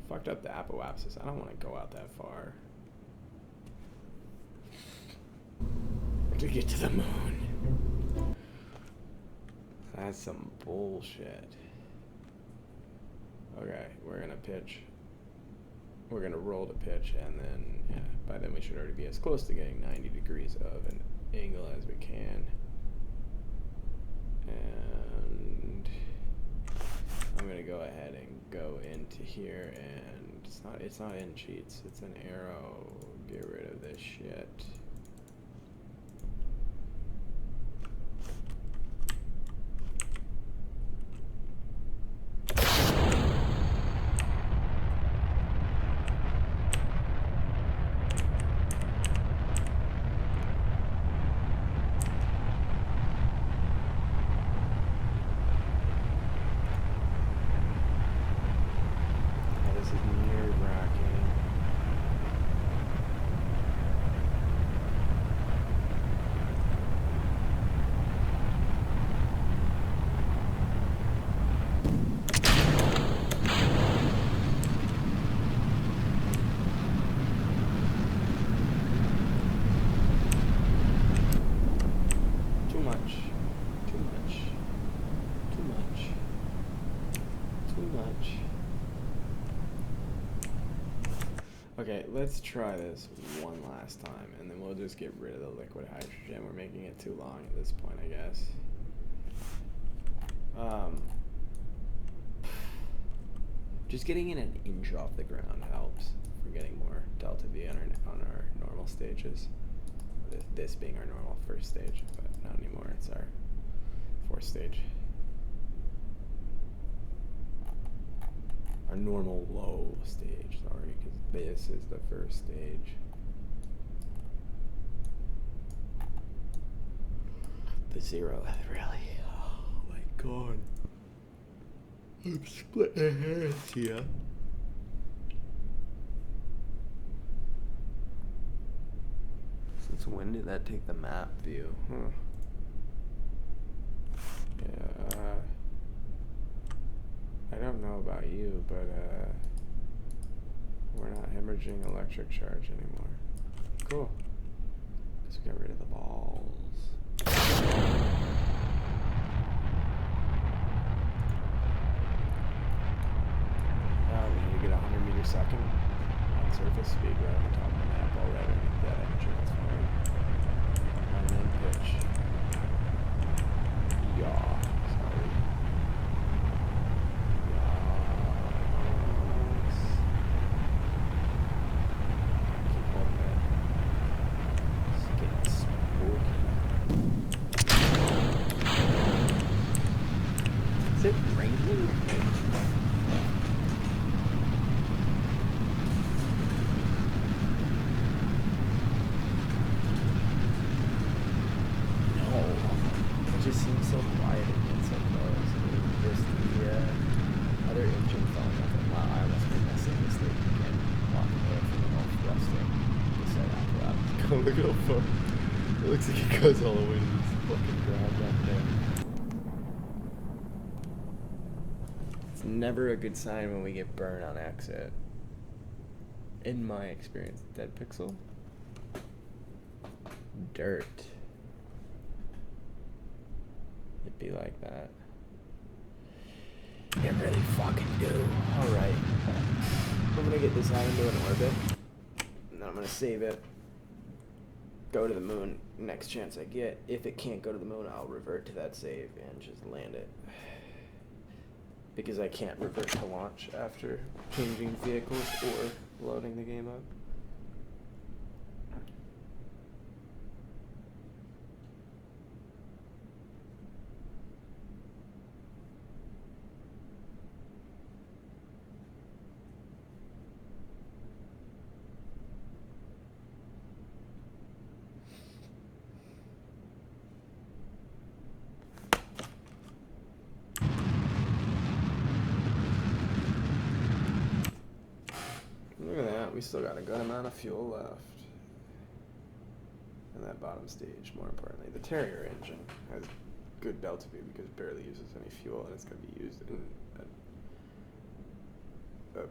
fucked up the apoapsis. I don't want to go out that far to get to the moon. That's some bullshit. Okay, we're gonna pitch. We're gonna roll the pitch, and then by then we should already be as close to getting 90 degrees of an angle as we can. And I'm gonna go ahead and go into here, and it's not in cheats, it's an arrow. Get rid of this shit. Okay, let's try this one last time, and then we'll just get rid of the liquid hydrogen. We're making it too long at this point, I guess. Just getting it an inch off the ground helps. We're getting more delta V on our normal stages. This being our normal first stage, but not anymore. It's our fourth stage. Our normal low stage, sorry, because this is the first stage. The zero, really. Oh my god. I'm splitting hairs here. Since when did that take the map view? Huh. Yeah. I don't know about you, but we're not hemorrhaging electric charge anymore. Cool. Let's get rid of the balls. We need to get 100 meters second on surface speed right on the top of the map already. That energy, that's fine. And then pitch. Yaw. Sorry. Is it raining? No. It just seems so quiet and so close. Just the other engine falling off. And wow, I almost made that same mistake again. Walking away from the north thrusting. Just said after that. Look how far. It looks like it goes all the way to this fucking ground up there. Never a good sign when we get burned on exit. In my experience, dead pixel. Dirt. It'd be like that. It really fucking do. Alright. I'm gonna get this out into an orbit. And then I'm gonna save it. Go to the moon next chance I get. If it can't go to the moon, I'll revert to that save and just land it. Because I can't revert to launch after changing vehicles or loading the game up. Look at that, we still got a good amount of fuel left. And that bottom stage, more importantly. The Terrier engine has good delta V because it barely uses any fuel, and it's going to be used in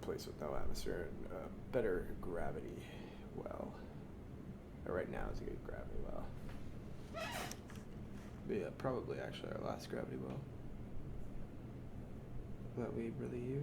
place with no atmosphere and better gravity well. Right now is a good gravity well. But yeah, probably actually our last gravity well that we really use.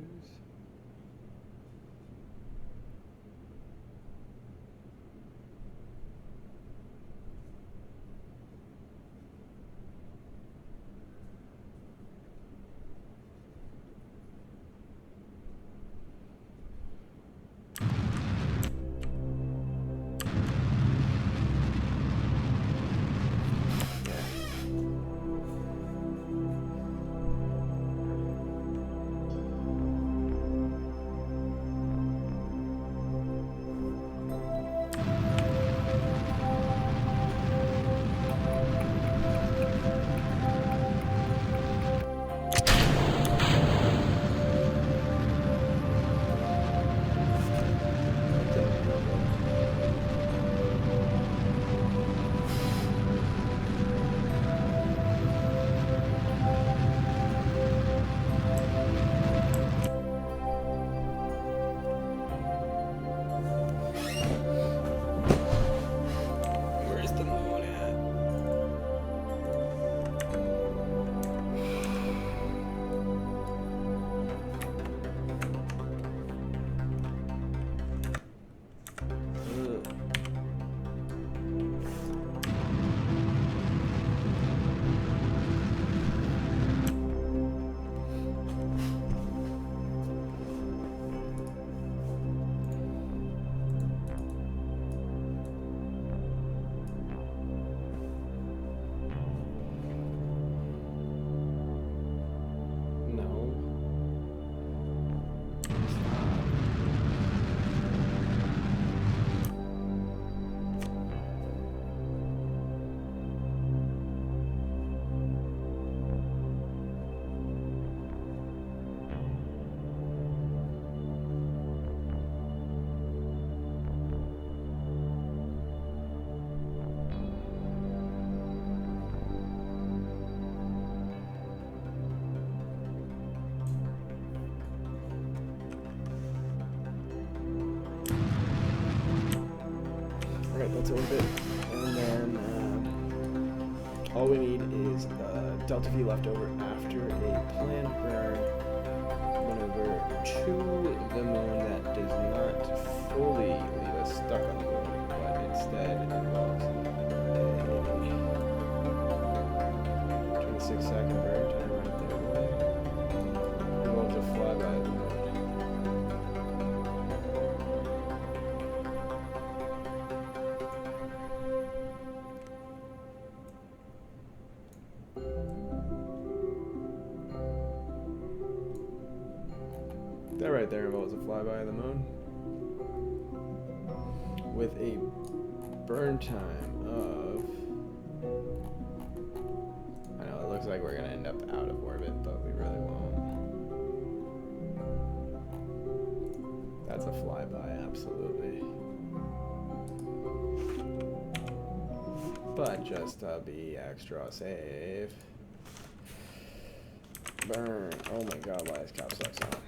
That's a little bit, and then all we need is delta V left over after a planned burn maneuver to the moon that does not fully leave us stuck on the moon, but instead involves a 26-second burn time right there. Involves a flyby of the moon. That right there involves a flyby of the moon with a burn time of, I know it looks like we're gonna end up out of orbit, but we really won't. That's a flyby, absolutely. But just to be extra safe, burn. Oh my god, why is Cap Sucks on?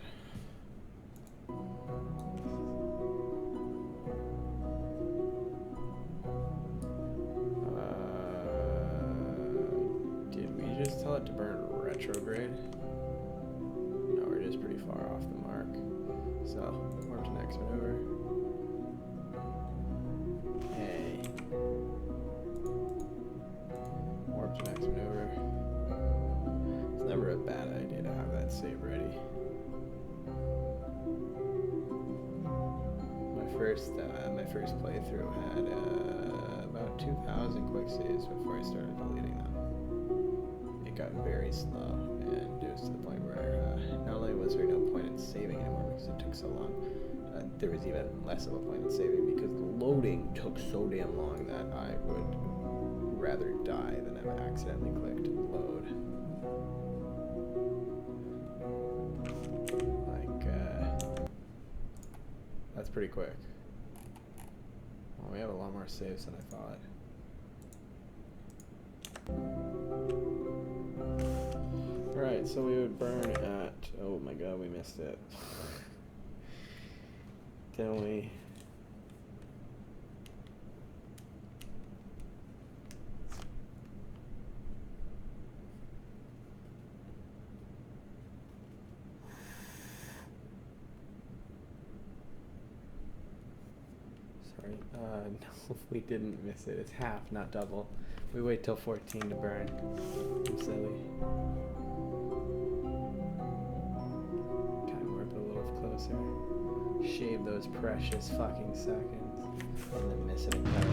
Tell it to burn retrograde. No, we're just pretty far off the mark. So, warp to next maneuver. Hey. Warp to next maneuver. It's never a bad idea to have that save ready. My first playthrough had about 2,000 quick saves before I started deleting them. It got very slow, and it was to the point where not only was there no point in saving anymore because it took so long, there was even less of a point in saving because the loading took so damn long that I would rather die than have accidentally clicked load. Like, that's pretty quick. Well, we have a lot more saves than I thought. Alright, so we would burn at, oh my god, we missed it. Can we? Sorry. No, we didn't miss it. It's half, not double. We wait till 14 to burn. I'm silly. Time warp it a little closer. Shave those precious fucking seconds. And then miss it entirely.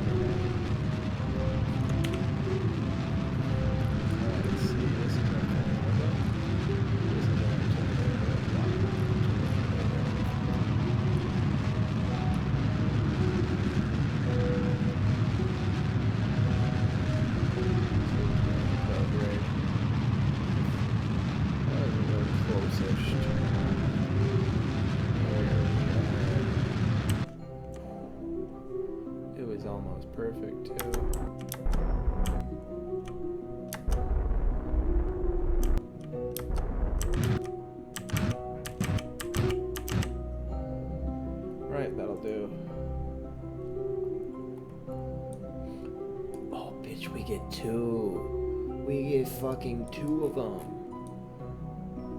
Alright, let's see. This is our final window. This is our it was almost perfect too. Right, that'll do. Oh, bitch, we get two. We get fucking two of them.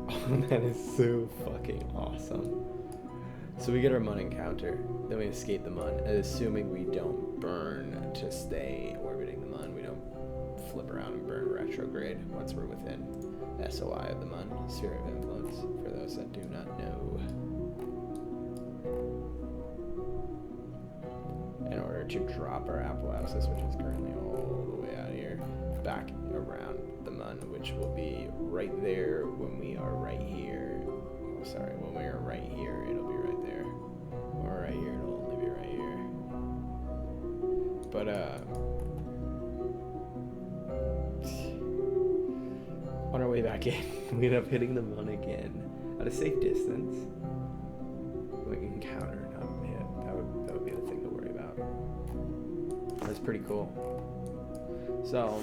Oh, that is so fucking awesome. So we get our Mun encounter, then we escape the Mun, and assuming we don't burn to stay orbiting the Mun, we don't flip around and burn retrograde once we're within SOI of the Mun, sphere of influence, for those that do not know. In order to drop our apoapsis, which is currently all the way out here, back around the Mun, which will be right there when we are right here. Oh, sorry, when we are right here, it'll be right there. Or right here, it'll only be right here. But, on our way back in, we end up hitting the Mun again at a safe distance. We can counter, not hit. That would be the thing to worry about. That's pretty cool. So,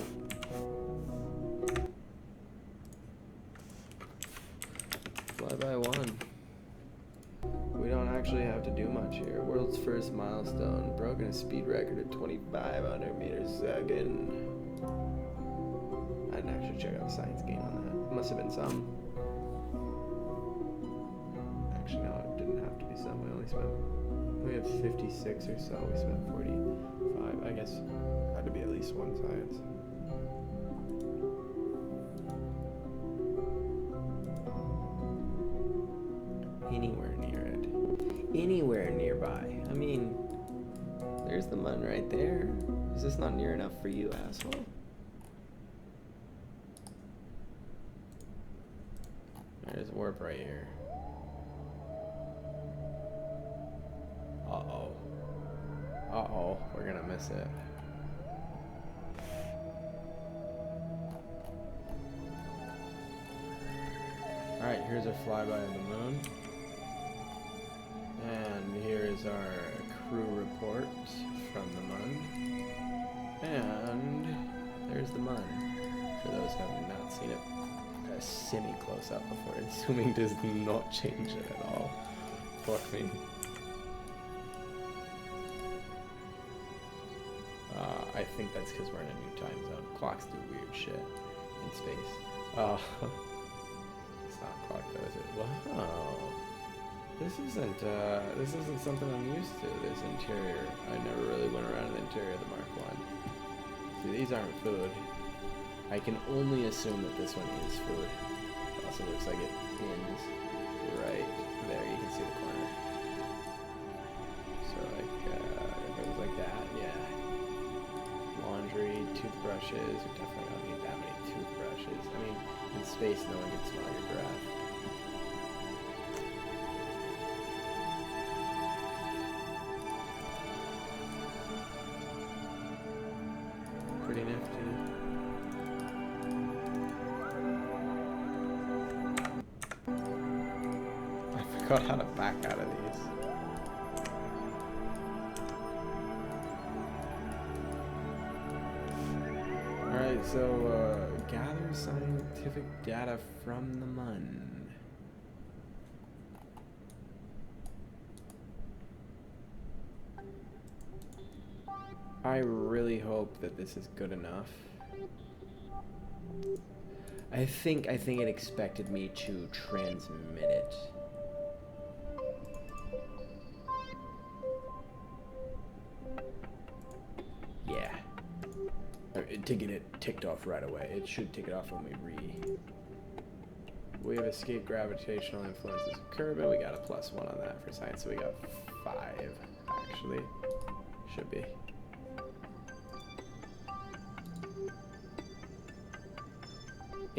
flyby one. We don't actually have to do much here. World's first milestone, broken a speed record of 2,500 meters a second. I didn't actually check out the science gain on that. Must have been some. Actually, no, it didn't have to be some. We have 56 or so. We spent 45. I guess it had to be at least one science. Anywhere near it. Anywhere nearby. I mean, there's the Mun right there. Is this not near enough for you, asshole? There's warp right here. Uh-oh. Uh-oh. We're gonna miss it. Alright, here's our flyby of the Moon. And here is our crew report from the Mun. And there's the Mun. For those who have not seen it, a semi-close up before assuming does not change it at all for me. I think that's because we're in a new time zone. Clocks do weird shit in space. It's not a clock though, is it? Wow. This isn't something I'm used to, this interior. I never really went around the interior of the Mark 1. See, these aren't food. I can only assume that this one is food. It also looks like it ends right there. You can see the corner. So like, if it was like that, yeah. Laundry, toothbrushes. We definitely don't need that many toothbrushes. I mean, in space, no one can smell your breath. Pretty nifty. I forgot how to back out of these. Alright, so gather scientific data from the Mun. I really hope that this is good enough. I think it expected me to transmit it. Yeah. To get it ticked off right away. It should tick it off when we have escaped gravitational influences of Kerbal. We got a +1 on that for science, so we got 5 actually. Should be.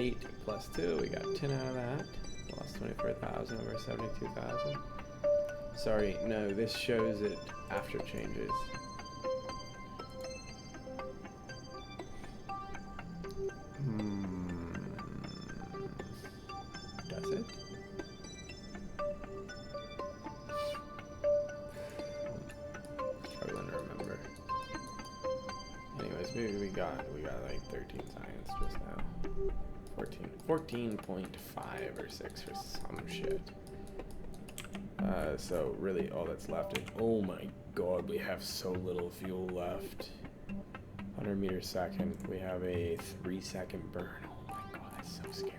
Eight +2, we got 10 out of that. Lost 24,000 over 72,000. Sorry, no, this shows it after changes. Does it? Struggling to remember. Anyways, maybe we got like 13 science just now. 14.5 or 6 or some shit. So really all that's left is, oh my god, we have so little fuel left. 100 meters second, we have a 3-second burn. Oh my god, that's so scary.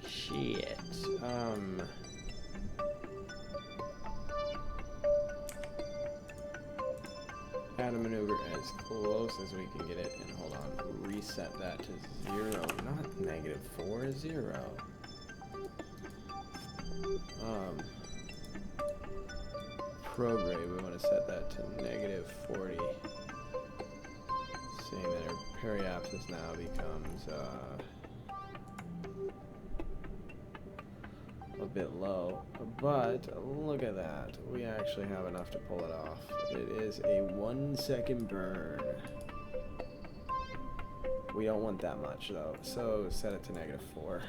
Shit. Add a maneuver as close as we can get it, and hold on, reset that to 0, not -4, 0. Prograde, we want to set that to -40. Seeing that our periapsis now becomes, a bit low, but look at that. We actually have enough to pull it off. It is a 1-second burn. We don't want that much though, so set it to -4.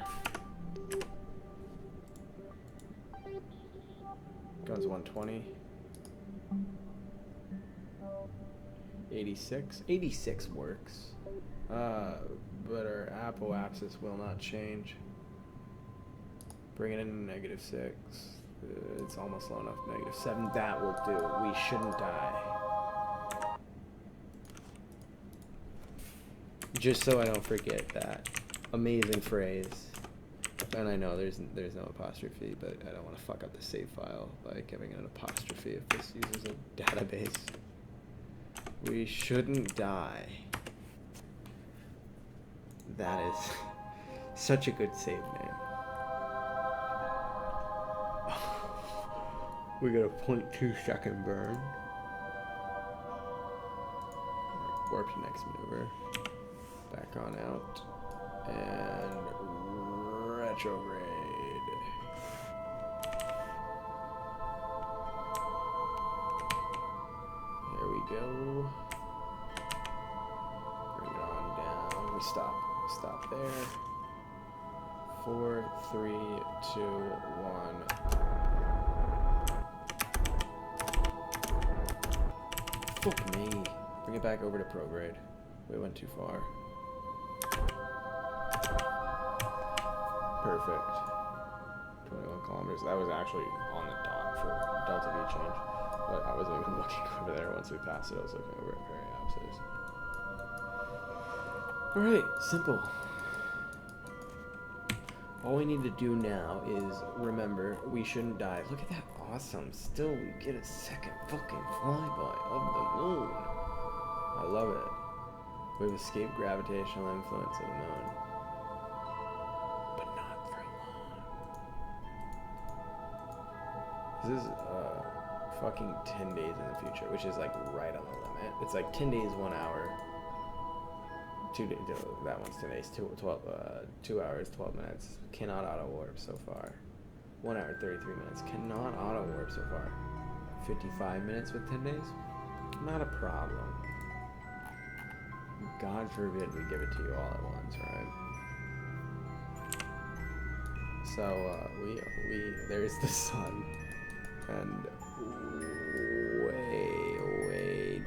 Guns 120. 86. 86 works. But our apoapsis will not change. Bring it in to -6. It's almost low enough. -7. That will do. We shouldn't die. Just so I don't forget that amazing phrase. And I know there's no apostrophe, but I don't want to fuck up the save file by giving an apostrophe if this uses a database. We shouldn't die. That is such a good save name. We got a 0.2-second burn. Warp to next maneuver. Back on out. And retrograde. There we go. Bring it on down. We stop there. 4, 3, 2, 1. Fuck me. Bring it back over to prograde. We went too far. Perfect. 21 kilometers. That was actually on the dot for Delta V change. But I wasn't even looking over there once we passed it. I was looking over at periapsis. Alright, simple. All we need to do now is remember we shouldn't die. Look at that awesome. Still, we get a second fucking flyby of the moon. I love it. We've escaped gravitational influence of the moon. But not for long. This is fucking 10 days in the future, which is like right on the limit. It's like 10 days, 1 hour. 2 days, that one's 10 days, 2 hours, 12 minutes. Cannot auto warp so far. 1 hour, 33 minutes. Cannot auto warp so far. 55 minutes with 10 days? Not a problem. God forbid we give it to you all at once, right? So, there's the sun. And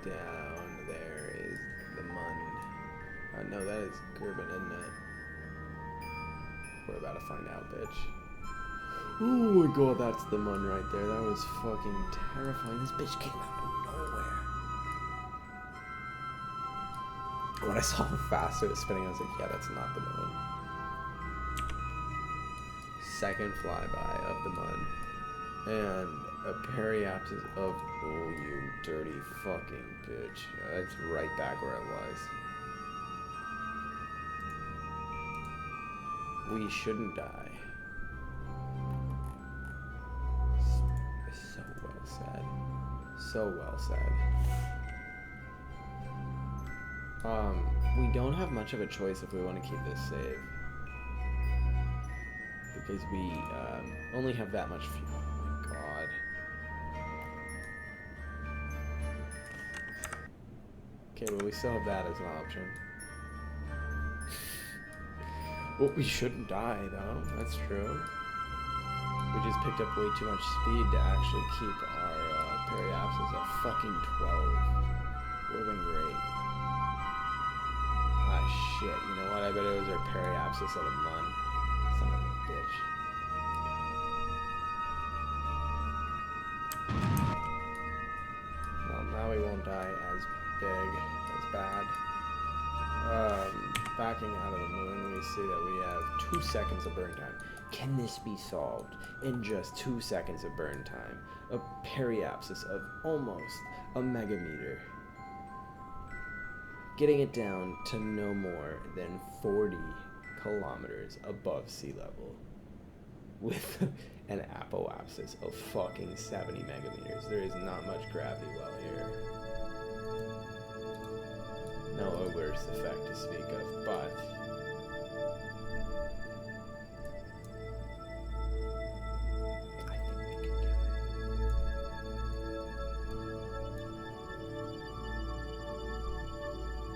down there is the Mun. No, that is Kerbal, isn't it? We're about to find out, bitch. Oh my god, that's the Mun right there. That was fucking terrifying. This bitch came out of nowhere. When I saw how fast it was spinning, I was like, yeah, that's not the Mun. Second flyby of the Mun. And a periapsis of... Oh, you dirty fucking bitch. It's right back where it was. We shouldn't die. So well said. So well said. We don't have much of a choice if we want to keep this save. Because we only have that much fuel. Oh my god. Okay, well we still have that as an option. Well, we shouldn't die though, that's true. We just picked up way too much speed to actually keep our periapsis at fucking 12. Would've been great. Ah shit, you know what? I bet it was our periapsis of the Mun. Son of a bitch. Well, now we won't die as big, as bad. Backing out of the Moon, we see that we have 2 seconds of burn time. Can this be solved in just 2 seconds of burn time? A periapsis of almost a megameter. Getting it down to no more than 40 kilometers above sea level. With an apoapsis of fucking 70 megameters. There is not much gravity well here. No ogre's effect to speak of, but I think we can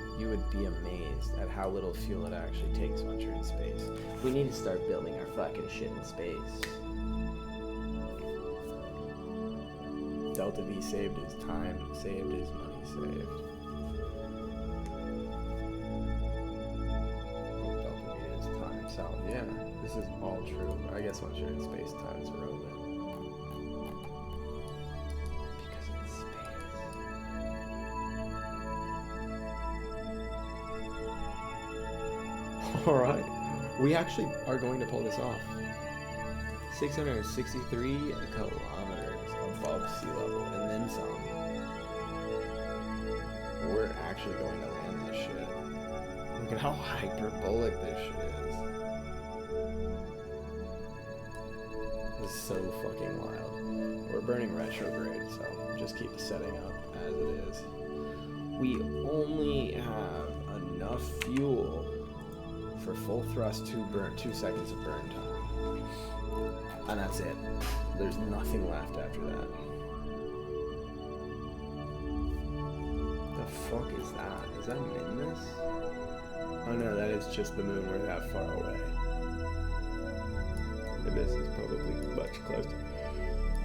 do it. You would be amazed at how little fuel it actually takes once you're in space. We need to start building our fucking shit in space. Delta V saved his time, saved his money, saved. So, yeah, this is all true. I guess once you're in space, time is irrelevant. Because it's space. Alright, we actually are going to pull this off. 663 kilometers above sea level, and then some. We're actually going to land this shit. Look at how hyperbolic this shit is. This is so fucking wild. We're burning retrograde, so just keep setting up as it is. We only have enough fuel for full thrust to burn 2 seconds of burn time. And that's it. There's nothing left after that. The fuck is that? Is that Minmus? Oh no, that is just the Moon. We're that far away. Minmus is probably much closer.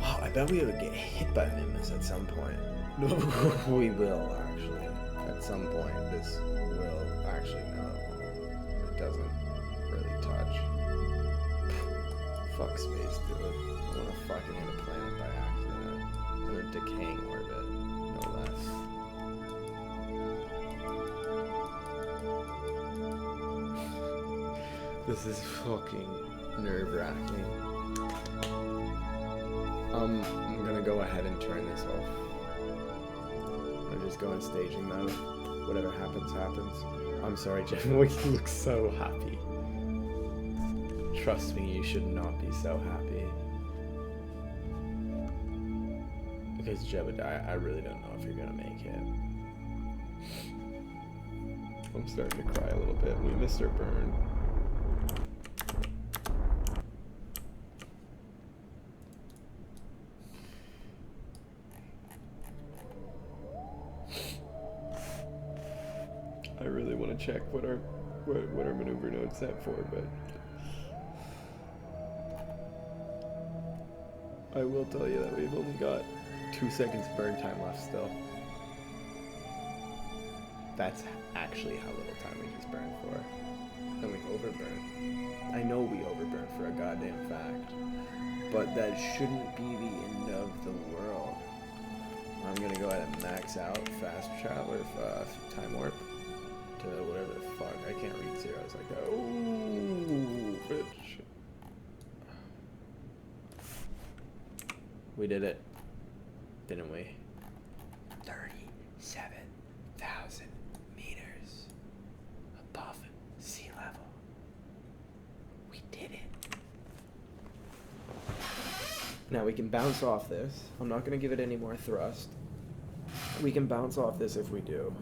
Wow, I bet we would get hit by Minmus at some point. No, we will actually. At some point, this will actually no. It doesn't really touch. Fuck space, dude. I wanna fucking hit a planet by accident. In a decaying orbit, no less. This is fucking nerve-wracking. I'm gonna go ahead and turn this off. I'm just go in staging mode. Whatever happens, happens. I'm sorry, Jeff. You look so happy. Trust me, you should not be so happy. Because Jebediah, I really don't know if you're gonna make it. I'm starting to cry a little bit. We missed our burn. I really want to check what our maneuver node's set for, but I will tell you that we've only got 2 seconds burn time left still. That's actually how little time we just burned for. And we overburned. I know we overburned for a goddamn fact. But that shouldn't be the end of the world. I'm gonna go ahead and max out fast travel or time warp to whatever the fuck. I can't read zeros like that. Ooh, bitch. We did it, didn't we? 37,000 meters above sea level. We did it. Now we can bounce off this. I'm not going to give it any more thrust. We can bounce off this if we do.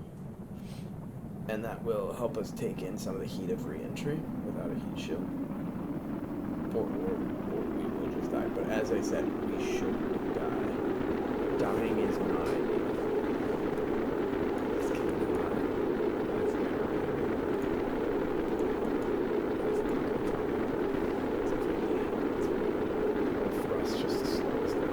And that will help us take in some of the heat of re-entry without a heat shield. Or we will just die. But as I said, we shouldn't die. Dying is not ideal. Let's get hot. Let's get hot. That's not going to tell me. It's okay. It's thrust just to slow us down.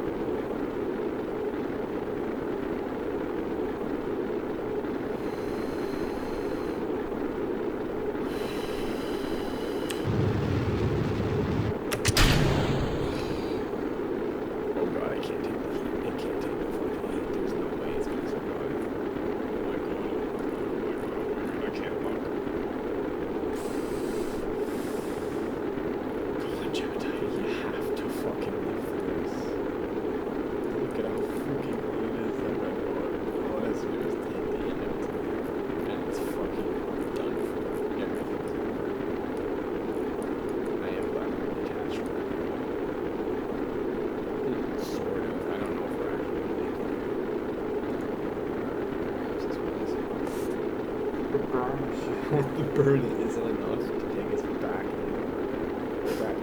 The burn isn't enough to take us back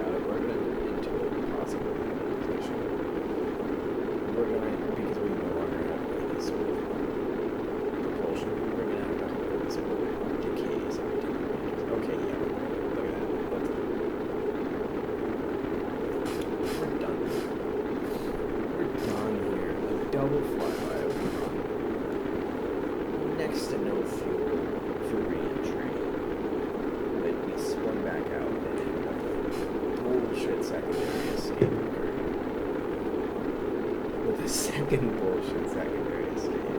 out of orbit into a possible landing position. We're going to, because we no longer have any sort of propulsion, we're going to have to hope that this orbit decays every 10 meters. Okay, yeah, look at that. We're done. We're done here. A double flyby over on next to no fuel for re-entry. When we swung back out and ended up with bullshit secondary escape occurring. With a second bullshit secondary escape.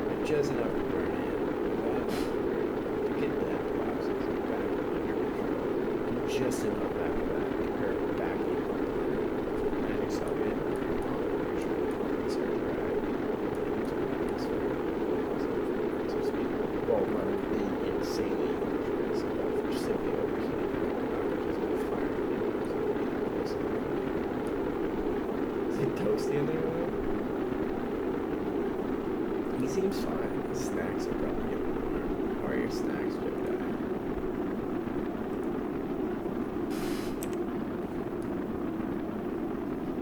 And just enough to burn in. To get that collapses back under control. And just enough after that to hurt back in the planet. As you saw, we didn't burn on when we were trying to increase our drag into the atmosphere. Well, running the insanely dangerous of simply overheating the whole rocket just by firing it. Is it toasty in there? He seems fine. His snacks are probably getting warm. How are your snacks, Jim?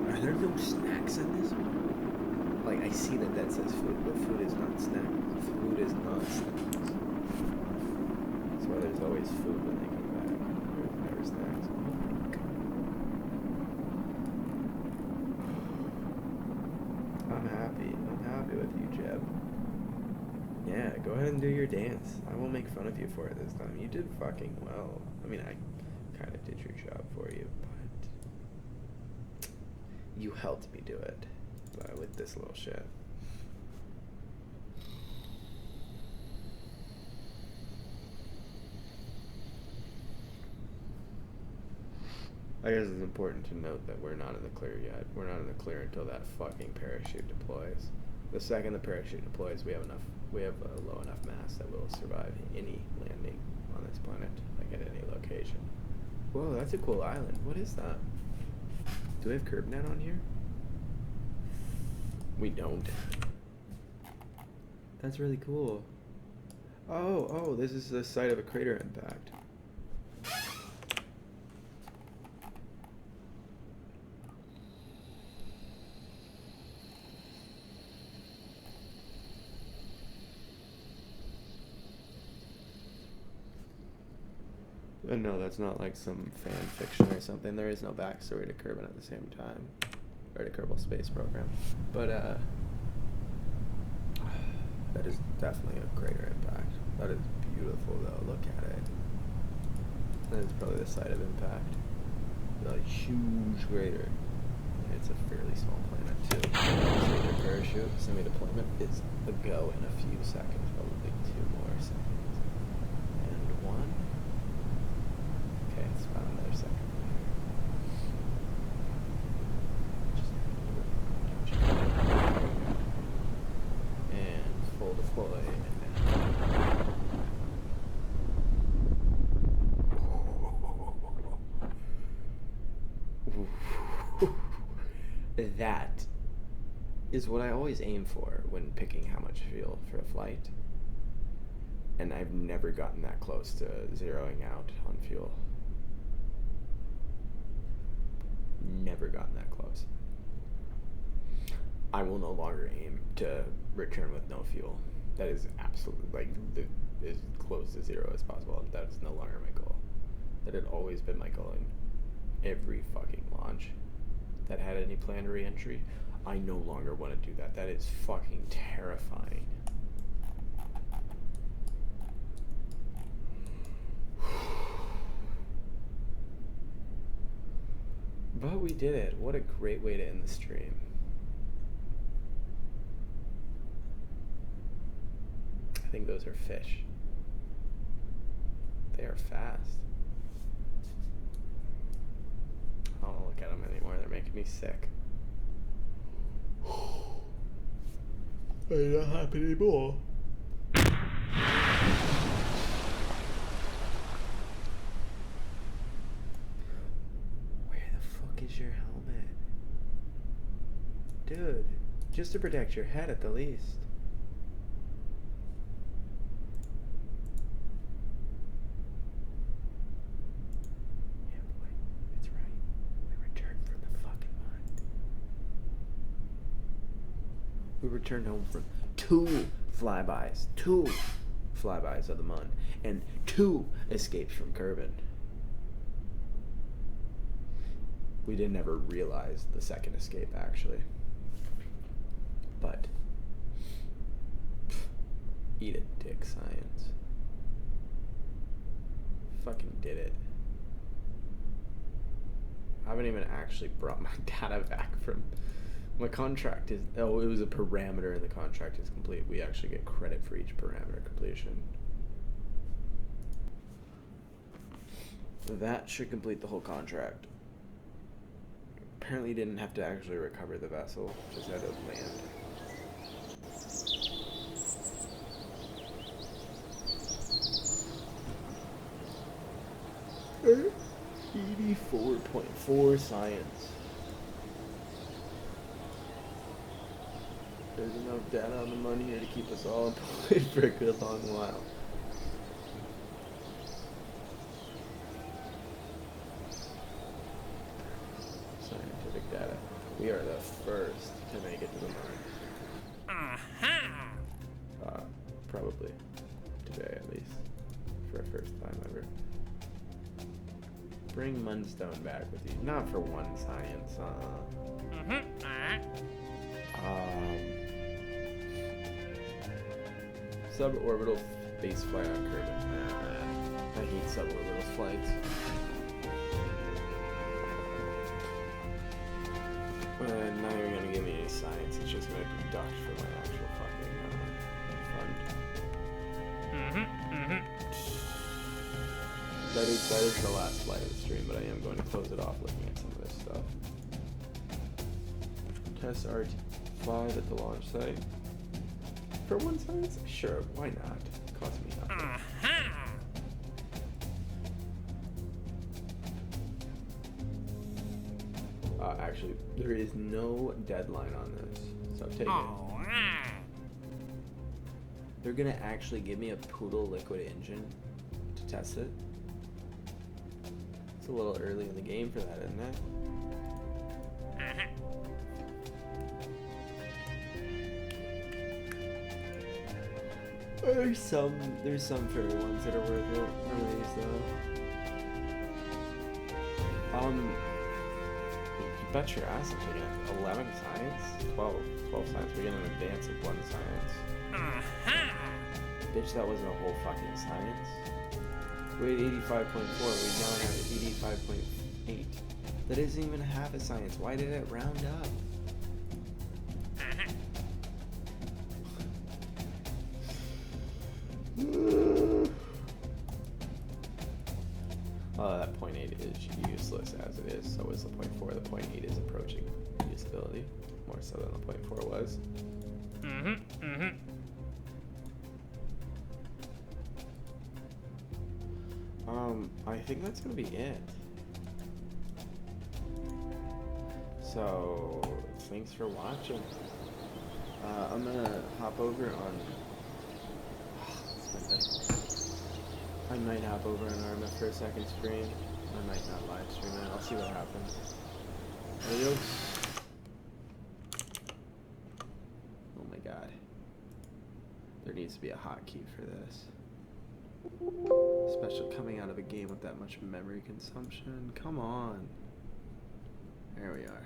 Are there no snacks in this one? Like, I see that says food, but food is not snack. Food is not snacks. That's why there's always food when they come back. There's never snacks. I'm happy with you, Jeb. Yeah, go ahead and do your dance. I won't make fun of you for it this time. You did fucking well. I mean, I kind of did your job for you, but you helped me do it with this little shit. I guess it's important to note that we're not in the clear yet. We're not in the clear until that fucking parachute deploys. The second the parachute deploys, we have a low enough mass that will survive any landing on this planet, like at any location. Whoa, that's a cool island. What is that? Do we have curb net on here? We don't. That's really cool. Oh, this is the site of a crater impact. No, that's not like some fan fiction or something. There is no backstory to Kerbal at the same time. Or to Kerbal Space Program. But, That is definitely a crater impact. That is beautiful though, look at it. That is probably the site of impact. A huge crater. It's a fairly small planet too. Semi parachute, semi-deployment is a go in a few seconds, probably 2 more seconds. And 1. Okay, it's about another second. And full deploy. That is what I always aim for when picking how much fuel for a flight. And I've never gotten that close to zeroing out on fuel. Never gotten that close. I will no longer aim to return with no fuel. That is absolutely, like, as close to zero as possible. That is no longer my goal. That had always been my goal in every fucking launch that had any planned re-entry. I no longer want to do that. That is fucking terrifying. But we did it. What a great way to end the stream. I think those are fish. They are fast. I don't look at them anymore. They're making me sick. I'm not happy anymore. Where the fuck is your helmet? Dude, just to protect your head at the least. We returned home from 2 flybys of the Mun, and 2 escapes from Kerbal. We didn't ever realize the second escape, actually. But, eat a dick, science. Fucking did it. I haven't even actually brought my data back from... My contract is... Oh, it was a parameter and the contract is complete. We actually get credit for each parameter completion. That should complete the whole contract. Apparently didn't have to actually recover the vessel. Just had to land. $84.4 science. There's enough data on the money here to keep us all employed for a good long while. Scientific data. We are the first to make it to the moon. Probably. Today, at least. For a first time ever. Bring Munstone back with you. Not for one science, Suborbital space flight on Kerbal. Nah, I hate suborbital flights. Not even gonna give me any science, it's just gonna deduct for my actual fucking fund. That is the last flight of the stream, but I am going to close it off looking at some of this stuff. Test RT5 at the launch site. For one science? Sure, why not? Cost me nothing. Actually, there is no deadline on this, so take it. They're gonna actually give me a Poodle liquid engine to test it. It's a little early in the game for that, isn't it? There's some fairy ones that are worth it. None of these though. Bet your ass I'm taking 11 science? 12. 12 science. We get an advance of 1 science. Bitch, that wasn't a whole fucking science. We had 85.4. We now have 85.8. That isn't even half a science. Why did it round up? That 0.8 is useless as it is. So is the 0.4. The 0.8 is approaching usability more so than the 0.4 was. I think that's gonna be it. So thanks for watching. I'm gonna hop over on. I might hop over on Arma for a second stream. I might not live stream it. I'll see what happens. Adios. Oh my god. There needs to be a hotkey for this. Especially coming out of a game with that much memory consumption. Come on. There we are.